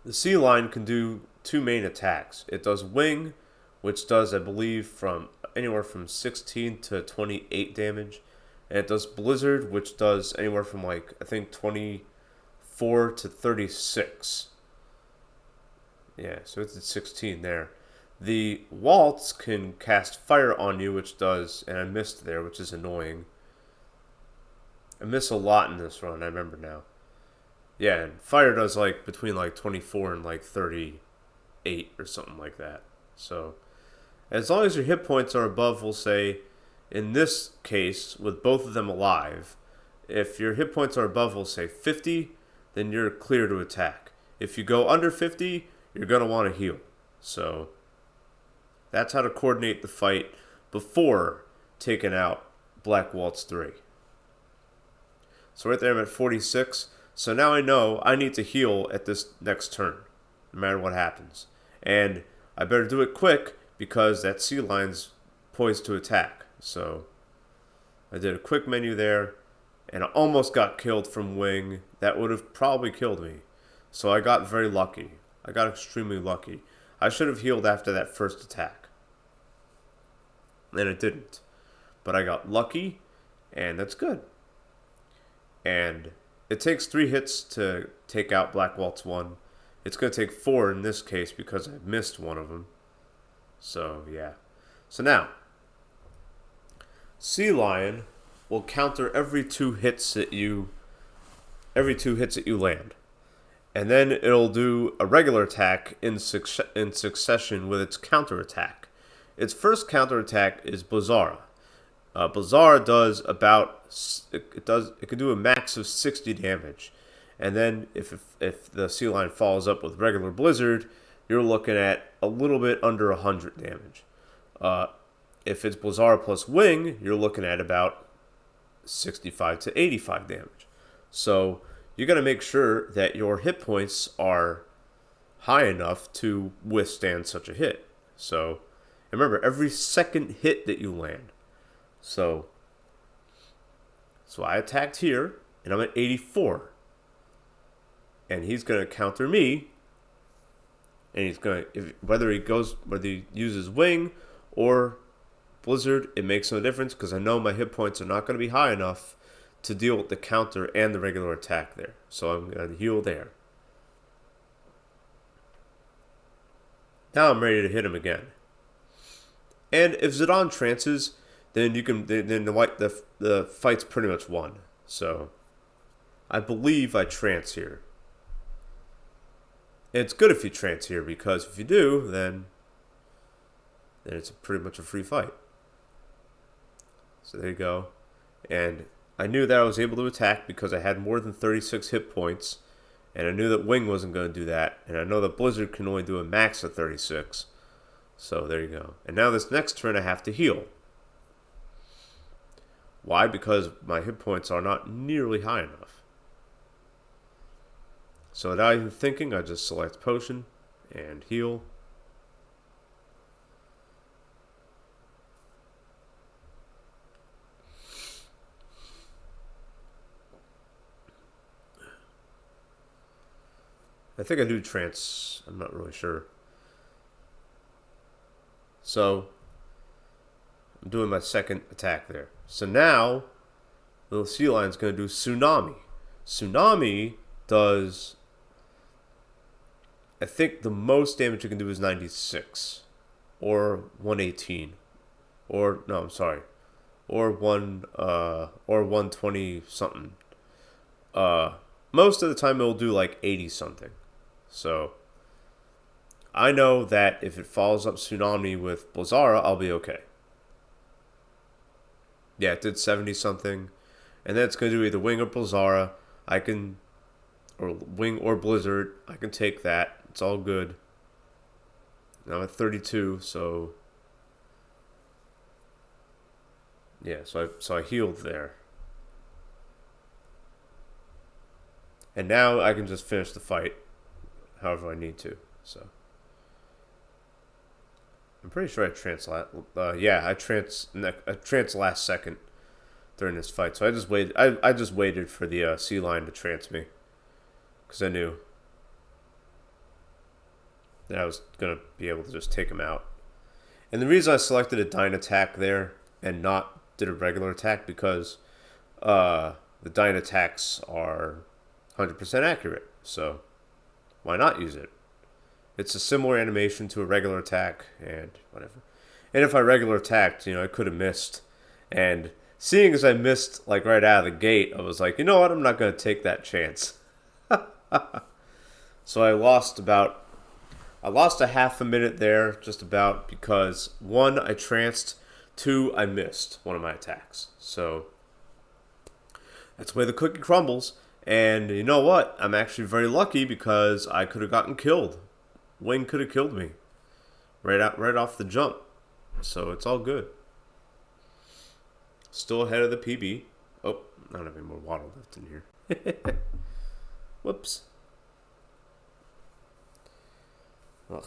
the sea lion can do two main attacks. It does wing, which does, I believe, from anywhere from 16 to 28 damage. And it does blizzard, which does anywhere from like, I think 24 to 36. Yeah, so it's at 16 there. The Waltz can cast fire on you, which does, and I missed there, which is annoying. I miss a lot in this run, I remember now. Yeah, and fire does like between like 24 and like 38 or something like that. So, as long as your hit points are above, we'll say, in this case, with both of them alive, if your hit points are above, we'll say 50, then you're clear to attack. If you go under 50, you're going to want to heal. So, that's how to coordinate the fight before taking out Black Waltz 3. So right there I'm at 46. So now I know I need to heal at this next turn, no matter what happens. And I better do it quick because that sea lion's poised to attack. So I did a quick menu there, and I almost got killed from wing. That would have probably killed me. So I got very lucky. I got extremely lucky. I should have healed after that first attack. And it didn't. But I got lucky, and that's good. And it takes 3 hits to take out Black Waltz 1. It's going to take 4 in this case because I missed one of them. So, yeah. So now, Sea Lion will counter every 2 hits that you land. And then it'll do a regular attack in succession with its counterattack. Its first counterattack is Blizzara. Blizzara does it can do a max of 60 damage. And then if the sea lion follows up with regular blizzard, you're looking at a little bit under 100 damage. If it's Blizzara plus wing, you're looking at about 65 to 85 damage. So you got to make sure that your hit points are high enough to withstand such a hit. So remember, every second hit that you land. So I attacked here, and I'm at 84. And he's going to counter me. And he's going to, whether he uses wing or Blizzard, it makes no difference because I know my hit points are not going to be high enough to deal with the counter and the regular attack there. So I'm going to heal there. Now I'm ready to hit him again. And if Zidane trances, then the fight's pretty much won. So I believe I trance here. And it's good if you trance here because if you do, then it's pretty much a free fight. So there you go. And I knew that I was able to attack because I had more than 36 hit points. And I knew that Wing wasn't going to do that. And I know that Blizzard can only do a max of 36. So there you go. And now this next turn I have to heal. Why? Because my hit points are not nearly high enough. So without even thinking, I just select Potion and heal. I think I do trance. I'm not really sure. So I'm doing my second attack there. So now little sea lion's going to do Tsunami. Tsunami does, I think the most damage it can do is 96 or 118 or no, I'm sorry, or 120 something. Most of the time it'll do like 80 something. So I know that if it follows up Tsunami with Blizzara, I'll be okay. Yeah, it did 70 something. And then it's going to do either Wing or Blizzara. Or Wing or Blizzard. I can take that. It's all good. Now I'm at 32, so yeah, so I healed there. And now I can just finish the fight however I need to. So I'm pretty sure I trance I trance last second during this fight. So I just waited. I just waited for the sea lion to trance me because I knew that I was gonna be able to just take him out. And the reason I selected a Dyne attack there and not did a regular attack because the Dyne attacks are 100% accurate. So why not use it? It's a similar animation to a regular attack and whatever. And if I regular attacked, I could have missed. And seeing as I missed like right out of the gate, I was like, you know what? I'm not going to take that chance. So I lost a half a minute there just about because 1, I tranced, 2, I missed one of my attacks. So that's the way the cookie crumbles. And you know what? I'm actually very lucky because I could have gotten killed. Wing could have killed me right off the jump. So it's all good. Still ahead of the PB. Oh, I don't have any more water left in here. Whoops. Ugh.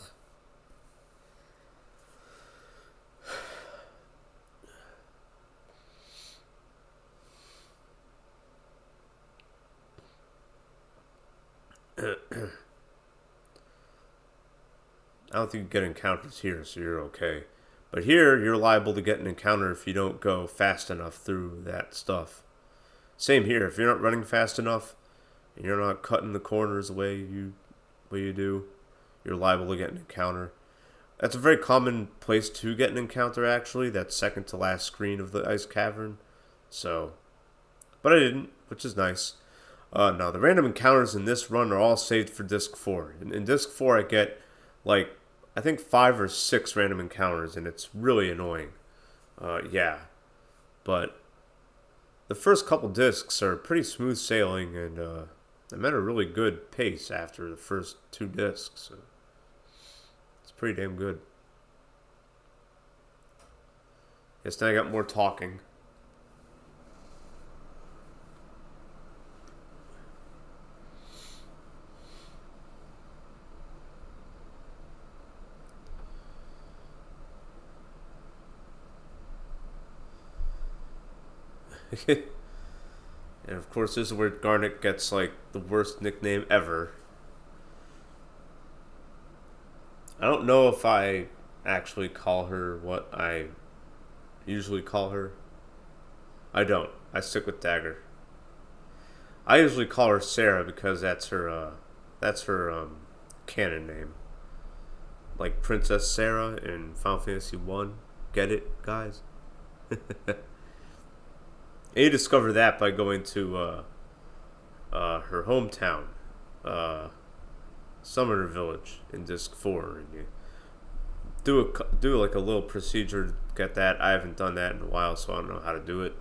I don't think you get encounters here, so you're okay. But here, you're liable to get an encounter if you don't go fast enough through that stuff. Same here. If you're not running fast enough, and you're not cutting the corners the way you do, you're liable to get an encounter. That's a very common place to get an encounter, actually. That second to last screen of the Ice Cavern. So, but I didn't, which is nice. Now, the random encounters in this run are all saved for Disc 4. In Disc 4, I get, I think 5 or 6 random encounters, and it's really annoying. Yeah. But the first couple discs are pretty smooth sailing, and I'm at a really good pace after the first 2 discs. So it's pretty damn good. Yes, now I got more talking. And of course, this is where Garnet gets the worst nickname ever. I don't know if I actually call her what I usually call her. I don't. I stick with Dagger. I usually call her Sarah because that's her canon name. Like Princess Sarah in Final Fantasy 1. Get it, guys? And you discover that by going to her hometown, Summoner Village in Disc 4, and you do like a little procedure to get that. I haven't done that in a while, so I don't know how to do it.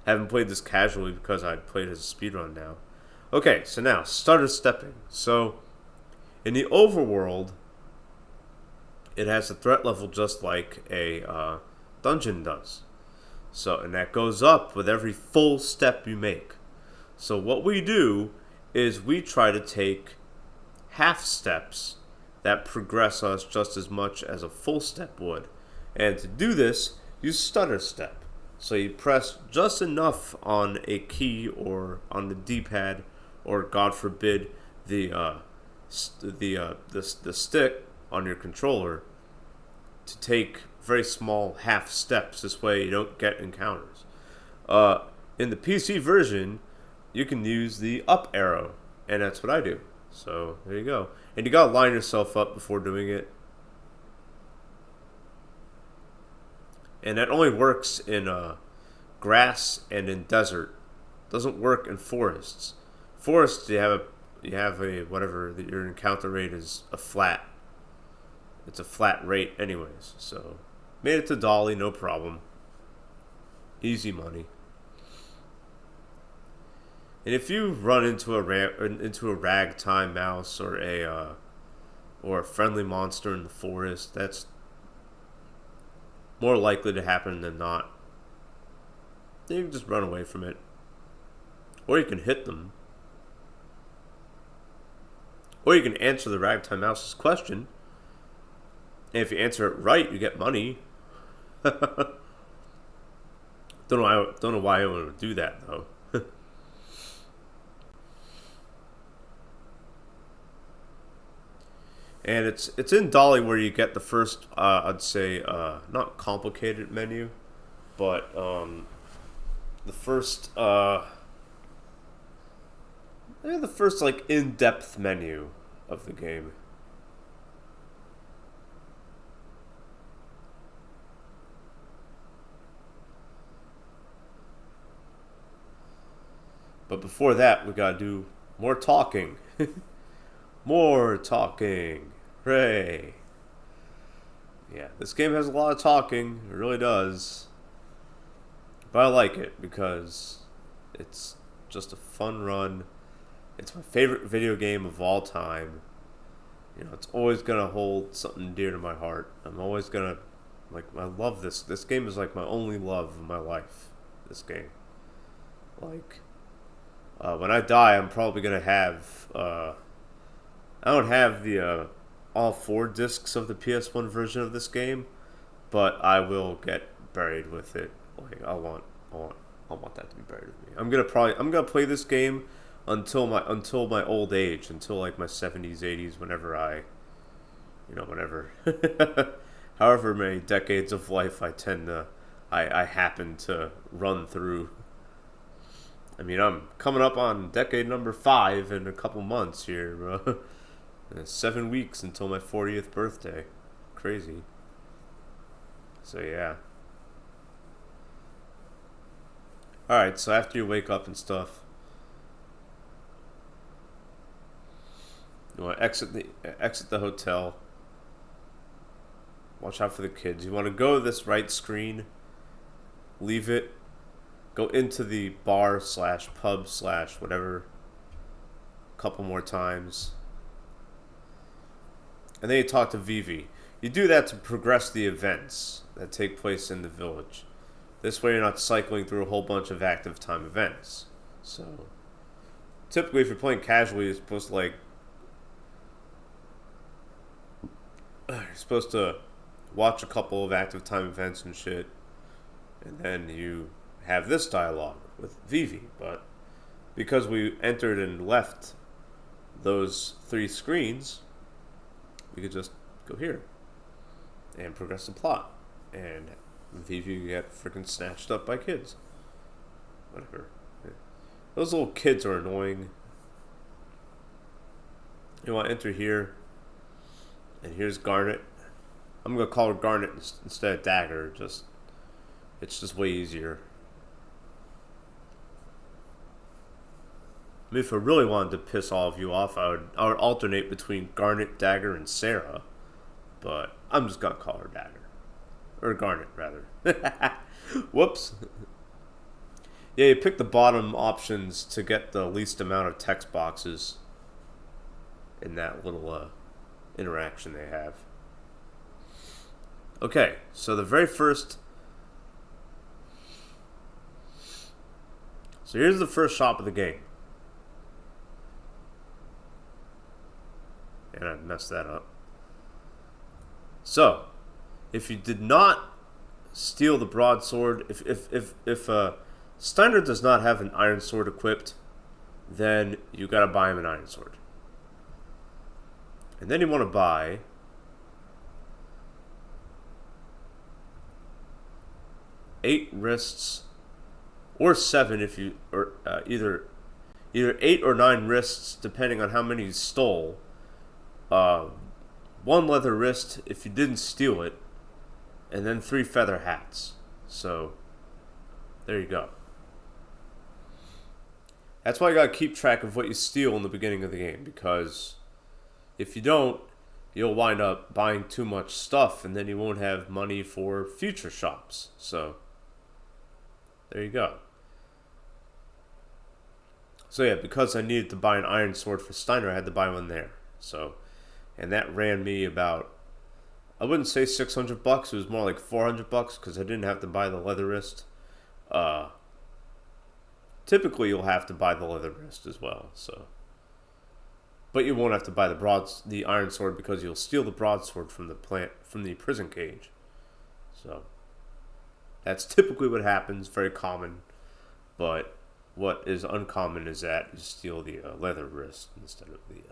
Haven't played this casually because I played as a speedrun now. Okay, so now stutter stepping. So in the overworld, it has a threat level just like a dungeon does. So, and that goes up with every full step you make. So what we do is we try to take half steps that progress us just as much as a full step would. And to do this, you stutter step. So you press just enough on a key or on the D-pad, or God forbid, the stick on your controller, to take very small half steps. This way you don't get encounters. In the PC version, you can use the up arrow, and that's what I do. So there you go. And you gotta line yourself up before doing it. And that only works in grass and in desert. Doesn't work in forests. Forests, you have a whatever, your encounter rate is a flat. It's a flat rate anyways. So made it to Dolly, no problem. Easy money. And if you run into a ragtime mouse or a friendly monster in the forest, that's more likely to happen than not. Then you can just run away from it, or you can hit them, or you can answer the ragtime mouse's question. And if you answer it right, you get money. Don't know why I want to do that though. And it's in Dolly where you get the first, I'd say, not complicated menu, but the first like in-depth menu of the game. But before that, we gotta do more talking. More talking. Hooray. Yeah, this game has a lot of talking. It really does. But I like it because it's just a fun run. It's my favorite video game of all time. You know, it's always going to hold something dear to my heart. I'm always going to, like, I love this. This game is like my only love in my life. This game. Like, when I die, I'm probably going to have, I don't have the all 4 discs of the PS1 version of this game, but I will get buried with it. Like I want that to be buried with me. I'm gonna play this game until my old age, until like my 70s, 80s, whenever however many decades of life I happen to run through. I mean, I'm coming up on decade number 5 in a couple months here, bro. 7 weeks until my 40th birthday. Crazy. So yeah. Alright, so after you wake up and stuff, you want to exit the hotel. Watch out for the kids. You want to go to this right screen, leave it, go into the bar / pub / whatever a couple more times. And then you talk to Vivi. You do that to progress the events that take place in the village. This way you're not cycling through a whole bunch of active time events. So, typically if you're playing casually, you're supposed to watch a couple of active time events and shit. And then you have this dialogue with Vivi. But because we entered and left those 3 screens, we could just go here and progress the plot and Vivi get freaking snatched up by kids. Whatever. Those little kids are annoying. You want to enter here, and here's Garnet. I'm gonna call her Garnet instead of Dagger. It's just way easier. I mean, if I really wanted to piss all of you off, I would alternate between Garnet, Dagger, and Sarah. But I'm just gonna call her Dagger. Or Garnet, rather. Whoops. Yeah, you pick the bottom options to get the least amount of text boxes in that little interaction they have. Okay, so the very first... So here's the first shop of the game. And I messed that up. So, if you did not steal the broadsword, if Steiner does not have an iron sword equipped, then you gotta buy him an iron sword. And then you want to buy eight wrists, or 7 if you, or either 8 or 9 wrists depending on how many you stole. 1 leather wrist if you didn't steal it, and then 3 feather hats. So, there you go. That's why you gotta keep track of what you steal in the beginning of the game, because if you don't, you'll wind up buying too much stuff, and then you won't have money for future shops. So, there you go. So yeah, because I needed to buy an iron sword for Steiner, I had to buy one there. So, and that ran me about, I wouldn't say $600, it was more like $400 because I didn't have to buy the leather wrist. Typically you'll have to buy the leather wrist as well, so. But you won't have to buy the iron sword because you'll steal the broadsword from the prison cage. So that's typically what happens, very common. But what is uncommon is that you steal the leather wrist instead of the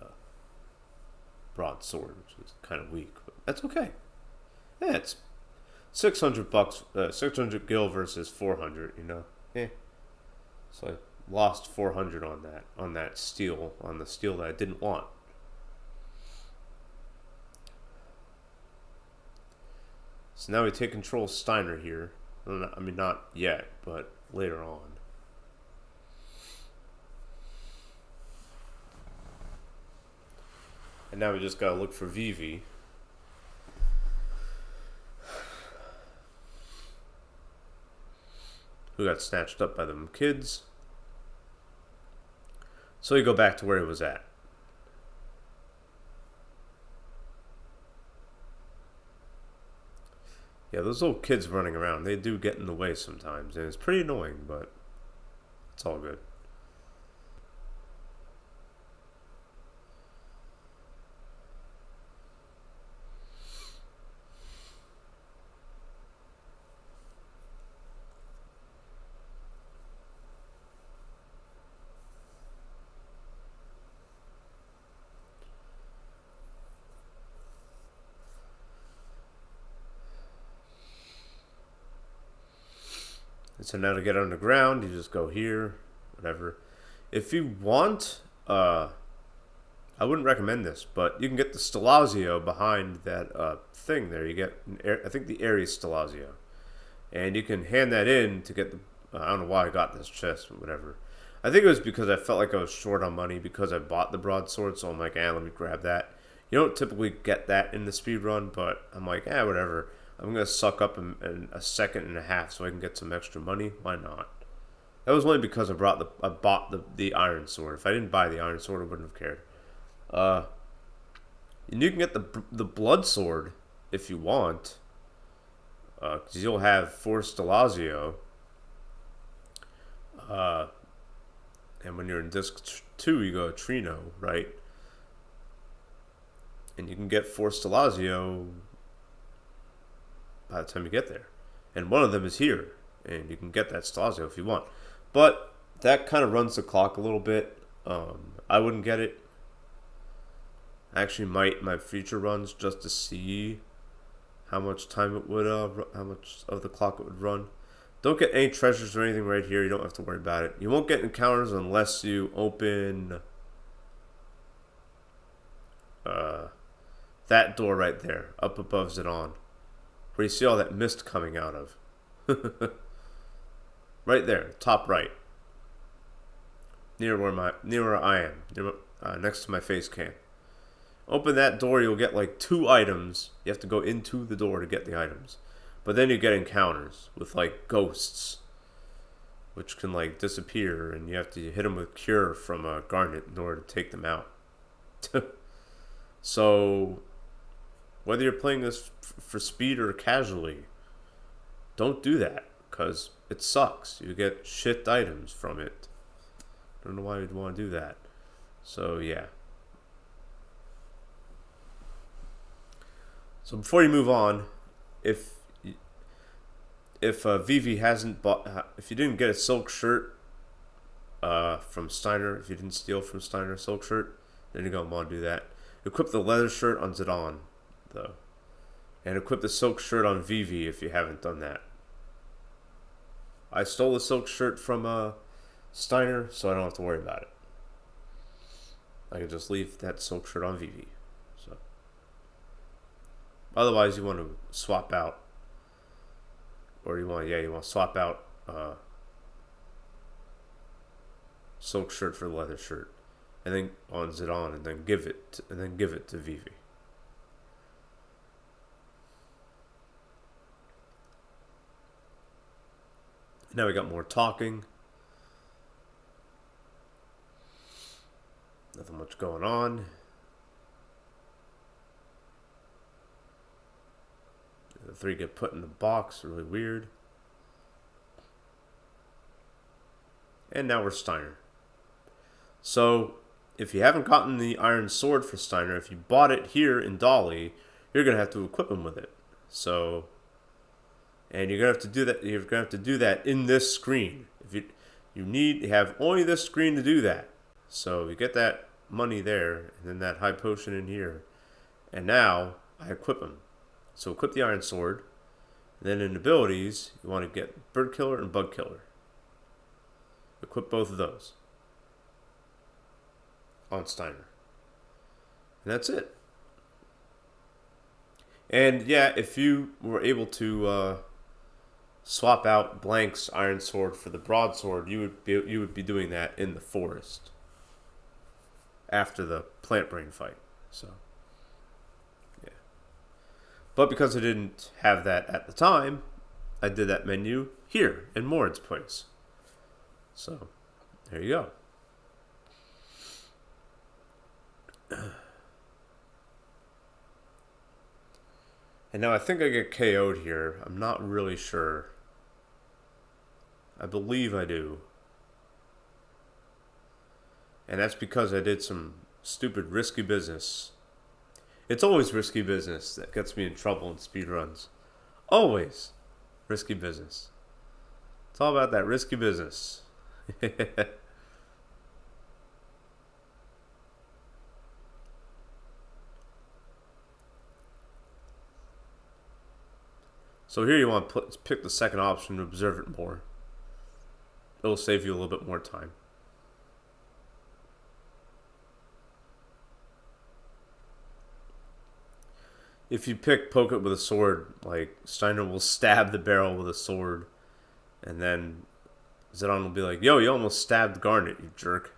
broadsword, which is kind of weak, but that's okay. Yeah, it's $600, 600 gil versus 400. You know, So I lost 400 on that steal, on the steal that I didn't want. So now we take control of Steiner here. I mean, not yet, but later on. And now we just gotta look for Vivi. Who got snatched up by them kids. So we go back to where he was at. Yeah, those little kids running around, they do get in the way sometimes. And it's pretty annoying, but it's all good. And so now to get underground, you just go here, whatever. If you want, I wouldn't recommend this, but you can get the Stelazio behind that thing there. You get, I think, the Ares Stelazio. And you can hand that in to get the, I don't know why I got this chest, but whatever. I think it was because I felt like I was short on money because I bought the broadsword, so I'm like, let me grab that. You don't typically get that in the speedrun, but I'm like, whatever. I'm going to suck up in a second and a half so I can get some extra money. Why not? That was only because I bought the iron sword. If I didn't buy the iron sword, I wouldn't have cared. And you can get the blood sword if you want. Because you'll have 4 Stelazio. And when you're in disc 2, you go Trino, right? And you can get 4 Stelazio by the time you get there. And one of them is here. And you can get that Stelazio if you want. But that kind of runs the clock a little bit. I wouldn't get it. I actually might my future runs just to see how much time it would, how much of the clock it would run. Don't get any treasures or anything right here. You don't have to worry about it. You won't get encounters unless you open that door right there, up above Zidane, where you see all that mist coming out of. Right there, top right, near where I am, next to my face cam. Open that door, you'll get like 2 items. You have to go into the door to get the items. But then you get encounters with like ghosts, which can like disappear, and you have to hit them with cure from a garnet in order to take them out. So, whether you're playing this for speed or casually, don't do that, because it sucks. You get shit items from it. Don't know why you'd want to do that. So, yeah. So before you move on, if Vivi hasn't bought, if you didn't get a silk shirt from Steiner, if you didn't steal from Steiner a silk shirt, then you're gonna want to do that. Equip the leather shirt on Zidane, though, and equip the silk shirt on Vivi if you haven't done that. I stole the silk shirt from Steiner, so I don't have to worry about it. I can just leave that silk shirt on Vivi. So, otherwise, you want to swap out, or you want to swap out silk shirt for leather shirt, and then on Zidane, and then give it to Vivi. Now we got more talking. Nothing much going on. The 3 get put in the box. Really weird. And now we're Steiner. So, if you haven't gotten the iron sword for Steiner, if you bought it here in Dolly, you're going to have to equip him with it. So, and you're going to have to do that. You're going to have to do that in this screen. If you have only this screen to do that. So you get that money there, and then that high potion in here. And now I equip him. So equip the iron sword. And then in abilities, you want to get bird killer and bug killer. Equip both of those on Steiner. And that's it. And yeah, if you were able to swap out Blank's iron sword for the broadsword, you would be doing that in the forest after the plant brain fight. So yeah. But because I didn't have that at the time, I did that menu here in Mord's place. So there you go. And now I think I get KO'd here. I'm not really sure. I believe I do. And that's because I did some stupid risky business. It's always risky business that gets me in trouble in speedruns. Always risky business. It's all about that risky business. So here you want to pick the second option to observe it more. It'll save you a little bit more time. If you pick poke it with a sword, like Steiner will stab the barrel with a sword, and then Zidane will be like, "Yo, you almost stabbed Garnet, you jerk."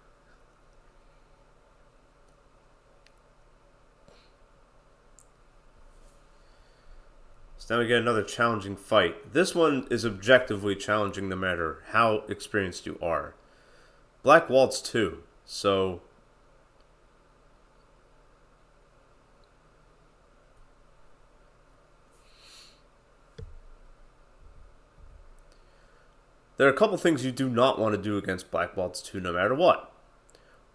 So now we get another challenging fight. This one is objectively challenging no matter how experienced you are. Black Waltz 2. So there are a couple things you do not want to do against Black Waltz 2 no matter what.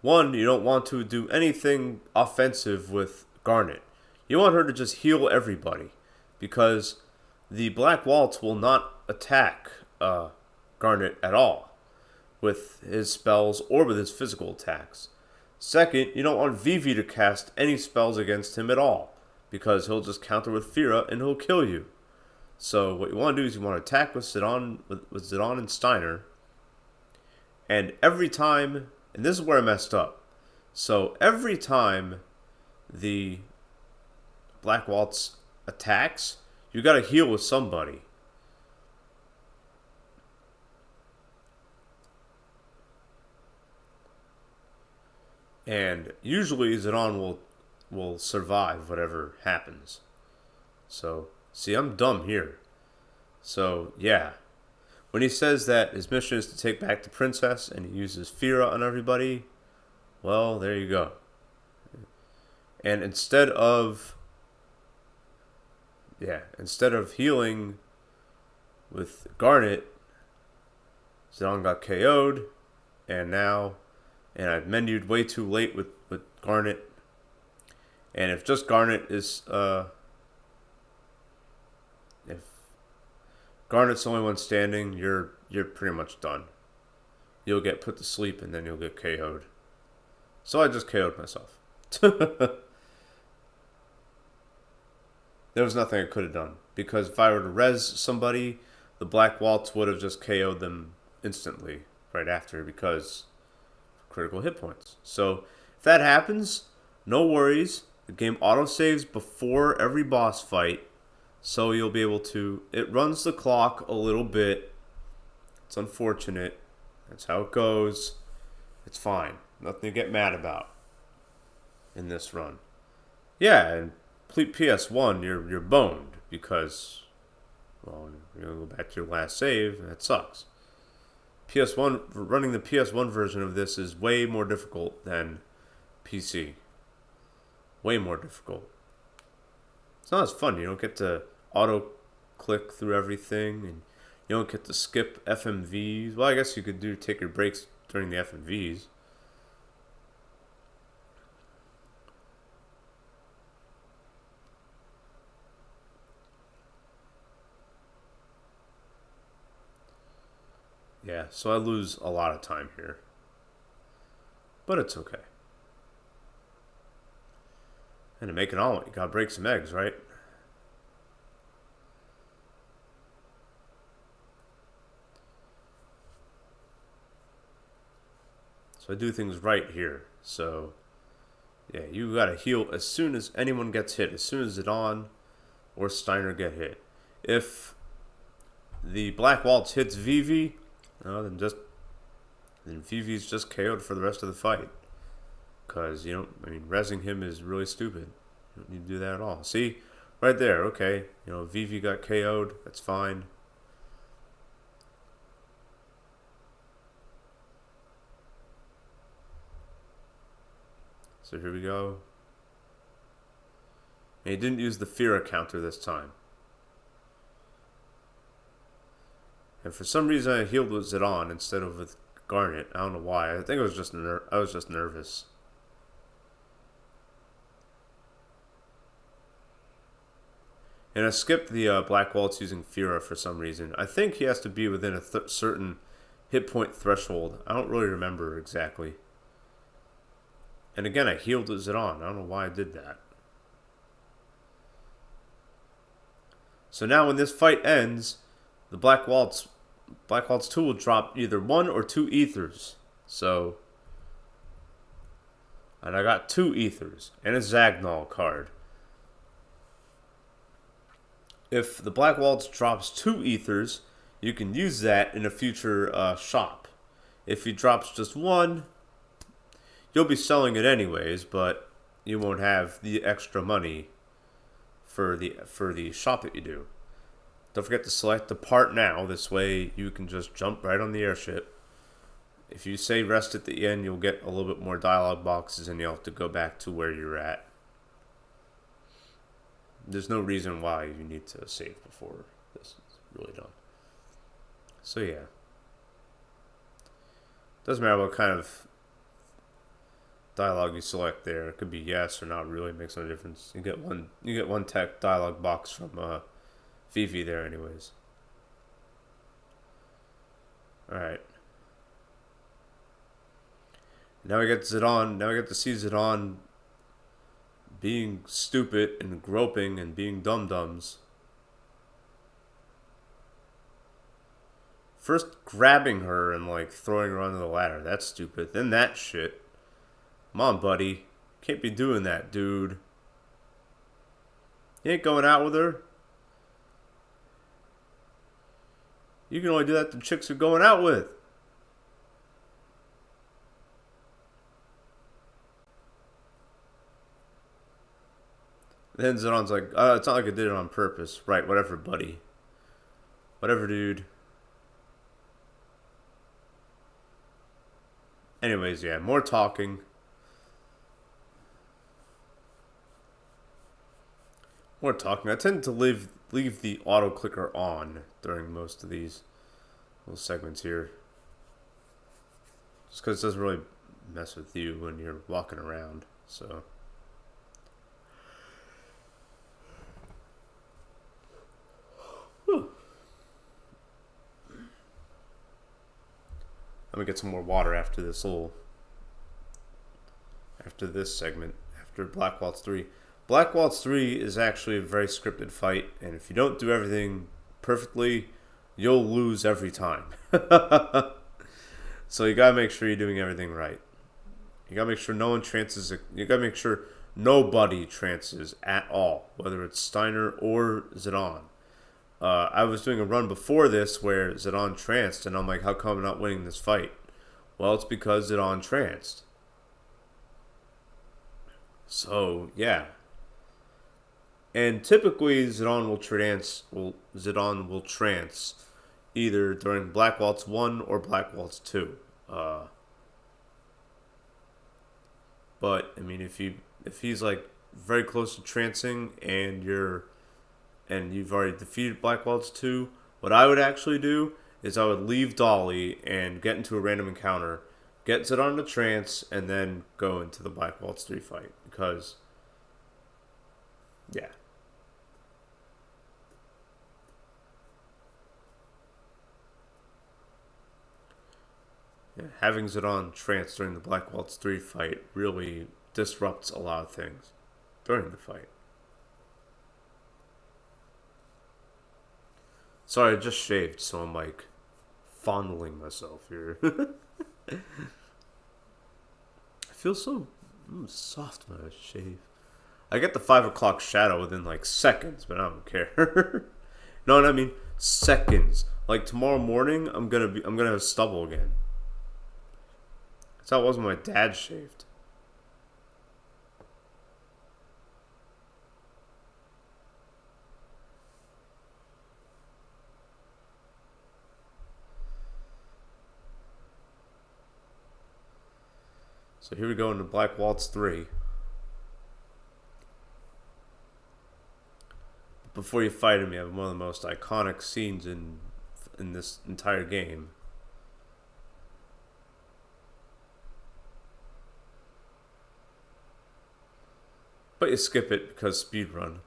One, you don't want to do anything offensive with Garnet. You want her to just heal everybody, because the Black Waltz will not attack Garnet at all with his spells or with his physical attacks. Second, you don't want Vivi to cast any spells against him at all, because he'll just counter with Fira and he'll kill you. So what you want to do is you want to attack with Zidane and Steiner, and every time, and this is where I messed up. So every time the Black Waltz attacks, you got to heal with somebody. And usually Zidane will survive whatever happens. So, see, I'm dumb here. So, yeah. When he says that his mission is to take back the princess and he uses Fira on everybody, well, there you go. And instead of healing with Garnet, Zidane got KO'd, and I've menued way too late with Garnet. And if just Garnet is, if Garnet's the only one standing, you're pretty much done. You'll get put to sleep and then you'll get KO'd. So I just KO'd myself. There was nothing I could have done. Because if I were to res somebody, the Black Waltz would have just KO'd them instantly right after because critical hit points. So if that happens, no worries. The game autosaves before every boss fight. So you'll be able to... It runs the clock a little bit. It's unfortunate. That's how it goes. It's fine. Nothing to get mad about in this run. Yeah, and complete PS1, you're boned because, well, you're going to go back to your last save, and that sucks. PS1, running the PS1 version of this is way more difficult than PC. Way more difficult. It's not as fun. You don't get to auto-click through everything, and you don't get to skip FMVs. Well, I guess you could take your breaks during the FMVs. Yeah, so I lose a lot of time here. But it's okay. And to make an omelet, you gotta break some eggs, right? So I do things right here. So, yeah, you gotta heal as soon as anyone gets hit. As soon as Zidane or Steiner get hit. If the Black Waltz hits Vivi, then Vivi's just KO'd for the rest of the fight. Because, rezzing him is really stupid. You don't need to do that at all. See? Right there, okay. Vivi got KO'd. That's fine. So here we go. And he didn't use the Fira counter this time. And for some reason I healed with Zidane instead of with Garnet. I don't know why. I think I was just nervous. And I skipped the Black Waltz using Fira for some reason. I think he has to be within a certain hit point threshold. I don't really remember exactly. And again, I healed with Zidane. I don't know why I did that. So now when this fight ends, the Black Waltz 2 will drop either 1 or 2 ethers. So, and I got 2 ethers and a Zagnol card. If the Black Waltz drops 2 ethers, you can use that in a future shop. If he drops just 1, you'll be selling it anyways, but you won't have the extra money for the shop that you do. Don't forget to select the part now. This way you can just jump right on the airship. If you say rest at the end, you'll get a little bit more dialogue boxes and you'll have to go back to where you're at. There's no reason why you need to save before this is really done. So yeah. Doesn't matter what kind of dialogue you select there. It could be yes or not really. It makes no difference. You get one tech dialogue box from Vivi there anyways. Alright. Now we get Zidane. Now we get to see Zidane being stupid and groping and being dum-dums. First grabbing her and like throwing her onto the ladder. That's stupid. Then that shit. Come on, buddy. Can't be doing that, dude. You ain't going out with her. You can only do that to chicks you're going out with. Then Zidon's like, it's not like I did it on purpose. Right, whatever, buddy. Whatever, dude. Anyways, yeah, more talking. More talking. I tend to leave the auto clicker on during most of these little segments here. Just because it doesn't really mess with you when you're walking around. So. Whew. Let me get some more water after this segment, after Black Waltz 3. Black Waltz 3 is actually a very scripted fight, and if you don't do everything perfectly, you'll lose every time. So you gotta make sure you're doing everything right. You gotta make sure no one trances. You gotta make sure nobody trances at all, whether it's Steiner or Zidon. I was doing a run before this where Zidon tranced, and I'm like, how come I'm not winning this fight? Well, it's because Zidon tranced. So, yeah. And typically, Zidon will trance either during Black Waltz 1 or Black Waltz 2. But, I mean, if he's, like, very close to trancing and you've already defeated Black Waltz 2, what I would actually do is I would leave Dolly and get into a random encounter, get Zidon to trance, and then go into the Black Waltz 3 fight. Because, yeah. Having Zidon trance during the Black Waltz 3 fight really disrupts a lot of things during the fight. Sorry, I just shaved, so I'm like fondling myself here. I feel so soft when I shave. I get the 5 o'clock shadow within like seconds, but I don't care. You know what I mean? Seconds. Like tomorrow morning, I'm gonna have stubble again. That's how it was when my dad shaved. So here we go into Black Waltz 3. Before you fight him, you have one of the most iconic scenes in this entire game. But you skip it because speedrun.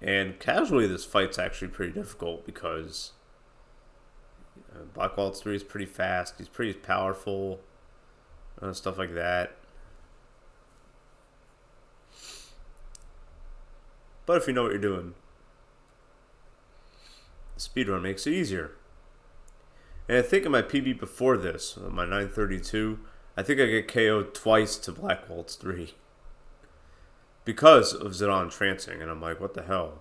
And casually, this fight's actually pretty difficult because Black Waltz 3 is pretty fast. He's pretty powerful. Stuff like that. But if you know what you're doing, speedrun makes it easier. And I think in my PB before this, my 932, I think I get KO'd twice to Black Waltz 3. Because of Zidon trancing, and I'm like, what the hell?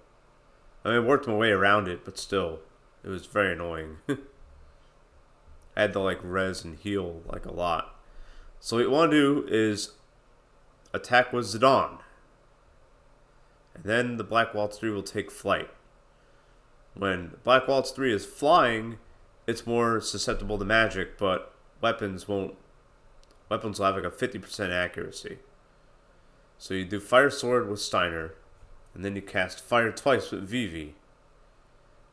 I mean, I worked my way around it, but still, it was very annoying. I had to like res and heal like a lot. So what you want to do is attack with Zidon. And then the Black Waltz 3 will take flight. When Black Waltz 3 is flying, it's more susceptible to magic, but weapons won't. Weapons will have like a 50% accuracy. So you do Fire Sword with Steiner, and then you cast Fire twice with Vivi.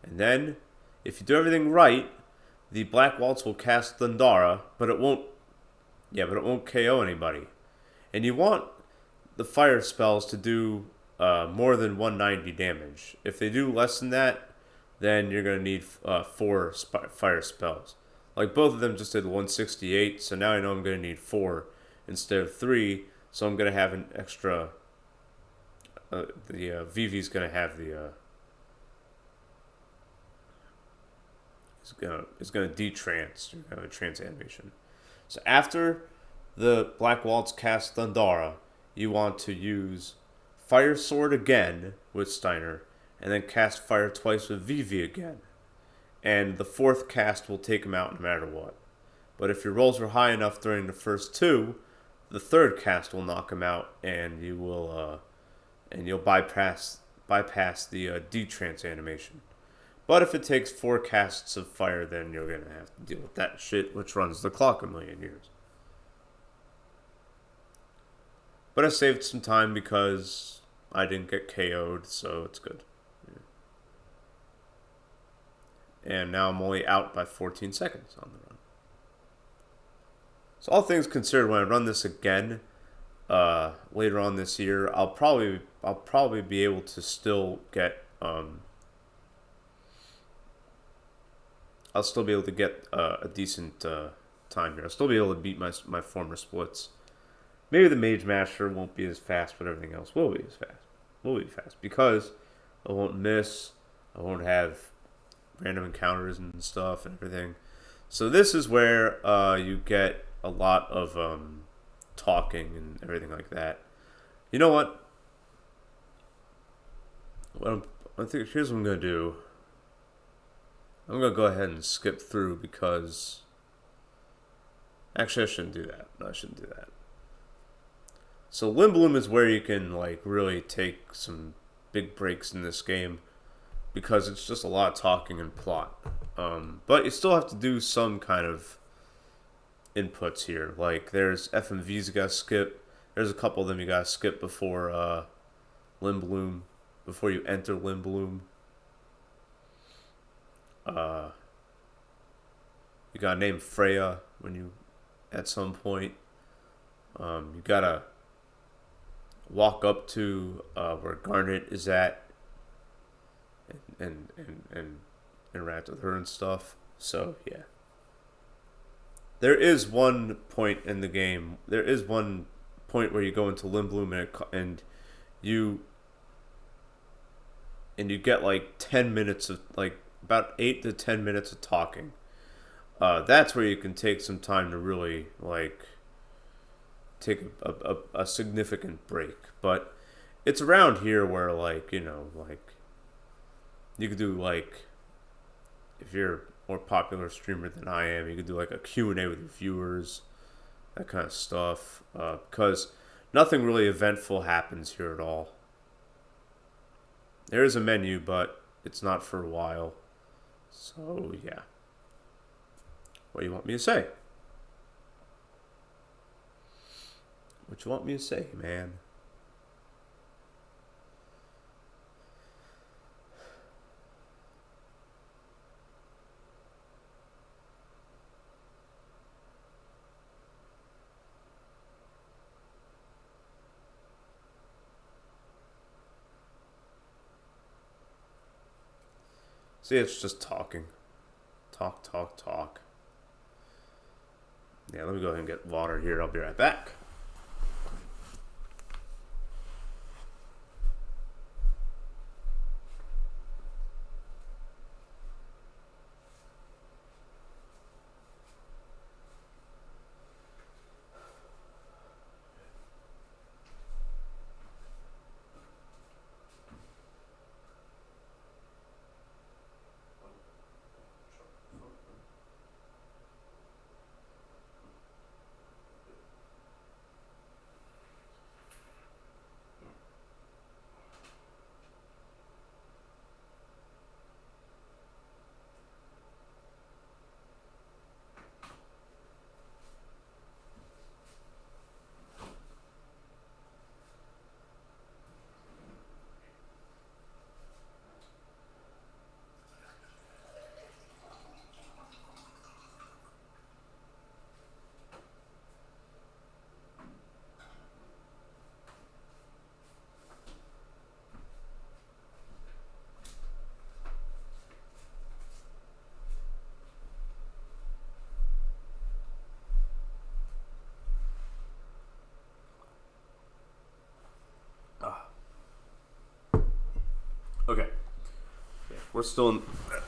And then, if you do everything right, the Black Waltz will cast Thundara, but it won't KO anybody. And you want the fire spells to do more than 190 damage. If they do less than that, then you're going to need 4 fire spells. Like both of them just did 168, so now I know I'm going to need 4 instead of 3, so I'm going to have an extra, VV's going to have the, it's gonna detrance. You're gonna have a trance animation. So after the Black Waltz cast Thundara, you want to use Fire Sword again with Steiner, and then cast Fire twice with Vivi again. And the fourth cast will take him out no matter what. But if your rolls were high enough during the first 2, the third cast will knock him out, and you'll bypass the detrance animation. But if it takes 4 casts of fire, then you're going to have to deal with that shit, which runs the clock a million years. But I saved some time because I didn't get KO'd, so it's good. Yeah. And now I'm only out by 14 seconds on the run. So all things considered, when I run this again later on this year, I'll probably be able to still get... I'll still be able to get a decent time here. I'll still be able to beat my former splits. Maybe the Mage Master won't be as fast, but everything else will be as fast. Will be fast because I won't miss. I won't have random encounters and stuff and everything. So this is where you get a lot of talking and everything like that. You know what? I think here's what I'm gonna do. I'm going to go ahead and skip through because... Actually, I shouldn't do that. No, I shouldn't do that. So Limb Bloom is where you can like really take some big breaks in this game because it's just a lot of talking and plot. But you still have to do some kind of inputs here. Like there's FMVs you got to skip. There's a couple of them you got to skip before Limb Bloom, before you enter Limb Bloom. You gotta name Freya when you, at some point. You gotta walk up to where Garnet is at, and interact with her and stuff. So yeah, there is one point in the game. There is one point where you go into Limb Bloom and you get like 10 minutes of like about 8 to 10 minutes of talking. That's where you can take some time to really like take a significant break. But it's around here where like, you know, like you could do like, if you're a more popular streamer than I am, you could do like a Q&A with your viewers, that kind of stuff. Because nothing really eventful happens here at all. There is a menu, but it's not for a while. So, yeah. What do you want me to say? What you want me to say, man? See, it's just talking. Talk, talk, talk. Yeah, let me go ahead and get water here. I'll be right back.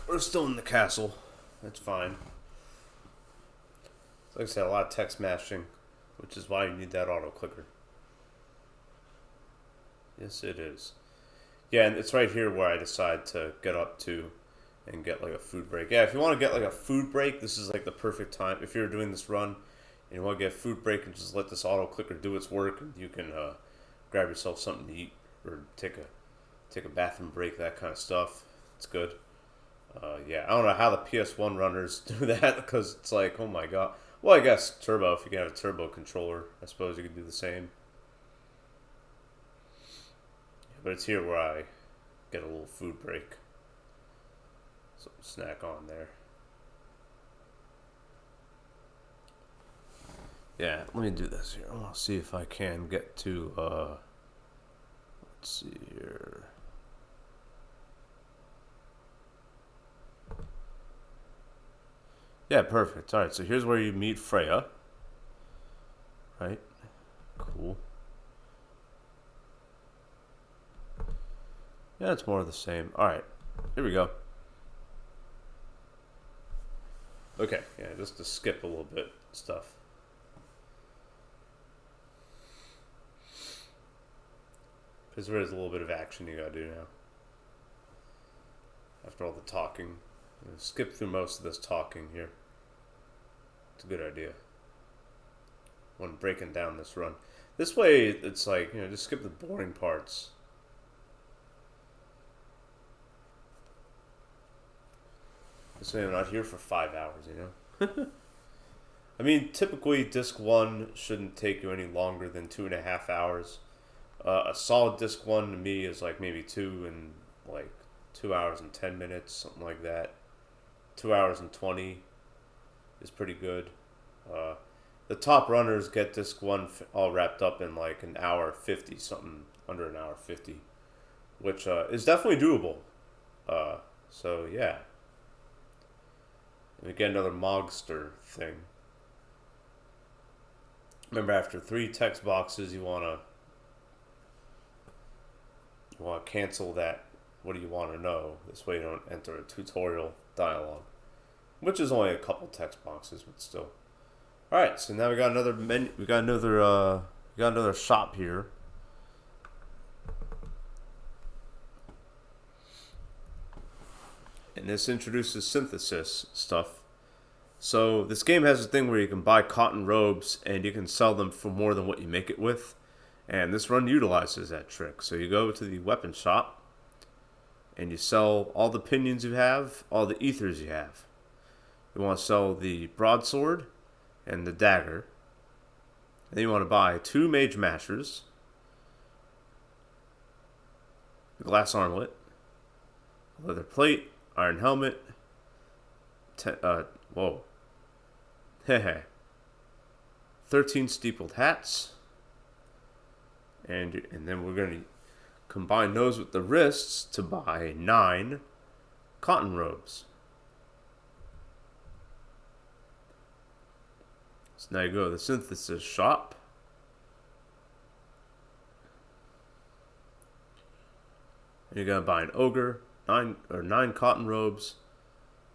we're still in the castle. That's fine. Like I said, a lot of text mashing, which is why you need that auto clicker. Yes, it is. Yeah, and it's right here where I decide to get up to and get like a food break. Yeah, if you want to get like a food break, this is like the perfect time. If you're doing this run and you want to get a food break and just let this auto clicker do its work, and you can grab yourself something to eat or take a bathroom break, that kind of stuff. It's good. Yeah, I don't know how the PS1 runners do that, because it's like, oh my god. Well, I guess turbo, if you can have a turbo controller, I suppose you could do the same. Yeah, but it's here where I get a little food break. Something to snack on there. Yeah, let me do this here. I want to see if I can get to, let's see here. Yeah, perfect. Alright, so here's where you meet Freya. Right? Cool. Yeah, it's more of the same. Alright, here we go. Okay, yeah, just to skip a little bit stuff. Because there is a little bit of action you gotta do now. After all the talking. I'm gonna skip through most of this talking here. It's a good idea. When breaking down this run. This way, it's like, just skip the boring parts. This way I'm not here for 5 hours, I mean, typically disc 1 shouldn't take you any longer than 2.5 hours. A solid disc 1 to me is like maybe 2 hours and 10 minutes, something like that. 2 hours and 20 is pretty good. The top runners get disc 1 all wrapped up in like an hour 50, something under an hour 50, which is definitely doable. So yeah. And we get another Mogster thing. Remember, after 3 text boxes, you wanna cancel that. What do you want to know? This way you don't enter a tutorial dialogue, which is only a couple text boxes, but still. All right, so now we got another menu. We got another shop here. And this introduces synthesis stuff. So this game has a thing where you can buy cotton robes and you can sell them for more than what you make it with. And this run utilizes that trick. So you go to the weapon shop and you sell all the pinions you have, all the ethers you have. You want to sell the broadsword and the dagger. And then you want to buy 2 mage mashers, a glass armlet, a leather plate, iron helmet, 13 steepled hats, and then we're going to combine those with the wrists to buy 9 cotton robes. So now you go to the synthesis shop. And you're going to buy an ogre, 9 cotton robes,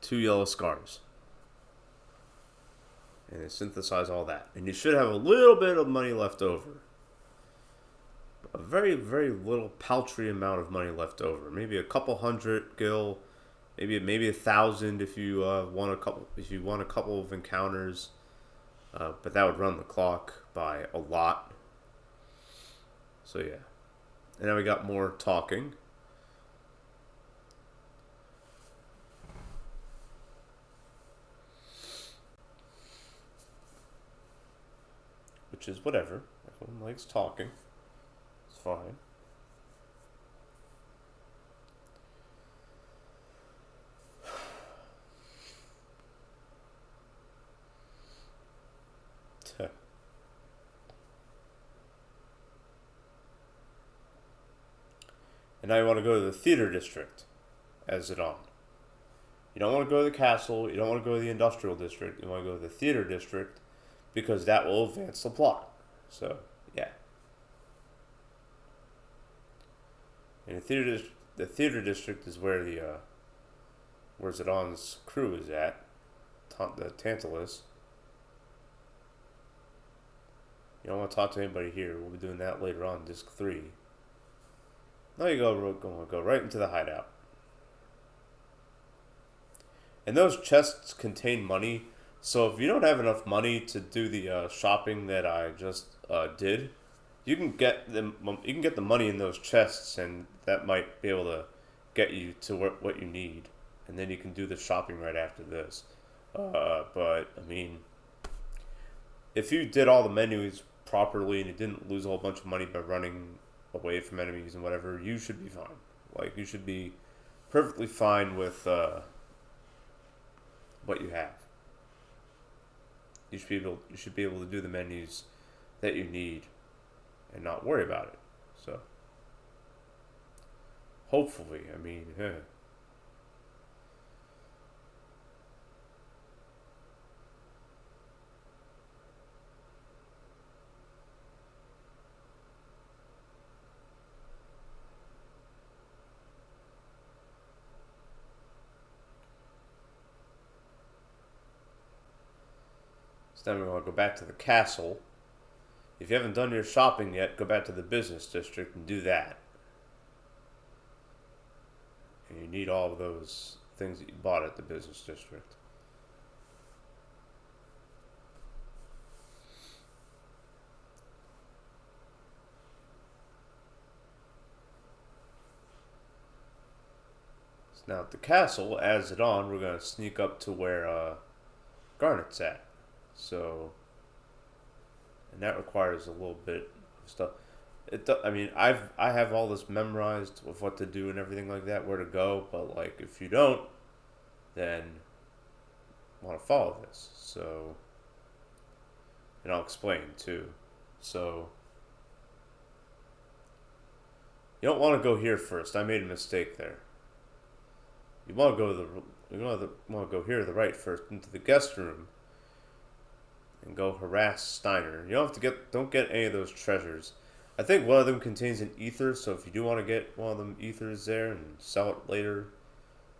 2 yellow scars. And they synthesize all that. And you should have a little bit of money left over. A very, very little paltry amount of money left over. Maybe a couple hundred gil, maybe 1,000 if you want a couple. If you want a couple of encounters, but that would run the clock by a lot. So yeah, and now we got more talking. Which is whatever. Everyone likes talking. It's fine. And now you want to go to the theater district as it on. You don't want to go to the castle. You don't want to go to the industrial district. You want to go to the theater district because that will advance the plot. So, yeah. And the theater district is where the where Zidon's crew is at, the Tantalus. You don't want to talk to anybody here. We'll be doing that later on, Disc 3. Now you go right into the hideout. And those chests contain money, so if you don't have enough money to do the shopping that I just did, you can get the money in those chests, and that might be able to get you to what you need, and then you can do the shopping right after this. But I mean, if you did all the menus properly and you didn't lose a whole bunch of money by running away from enemies and whatever, you should be fine. Like, you should be perfectly fine with what you have. You should be able to do the menus that you need and not worry about it. So, hopefully, I mean, So then we're going to go back to the castle. If you haven't done your shopping yet, go back to the business district and do that. And you need all of those things that you bought at the business district. So now at the castle, as it on, we're going to sneak up to where Garnet's at. So, and that requires a little bit of stuff. I mean, I have all this memorized of what to do and everything like that, where to go. But like, if you don't, then want to follow this. So, and I'll explain too. So, you don't want to go here first. I made a mistake there. You want to go want to go here to the right first into the guest room. And go harass Steiner. You don't get any of those treasures. I think one of them contains an ether, so if you do want to get one of them ethers there and sell it later,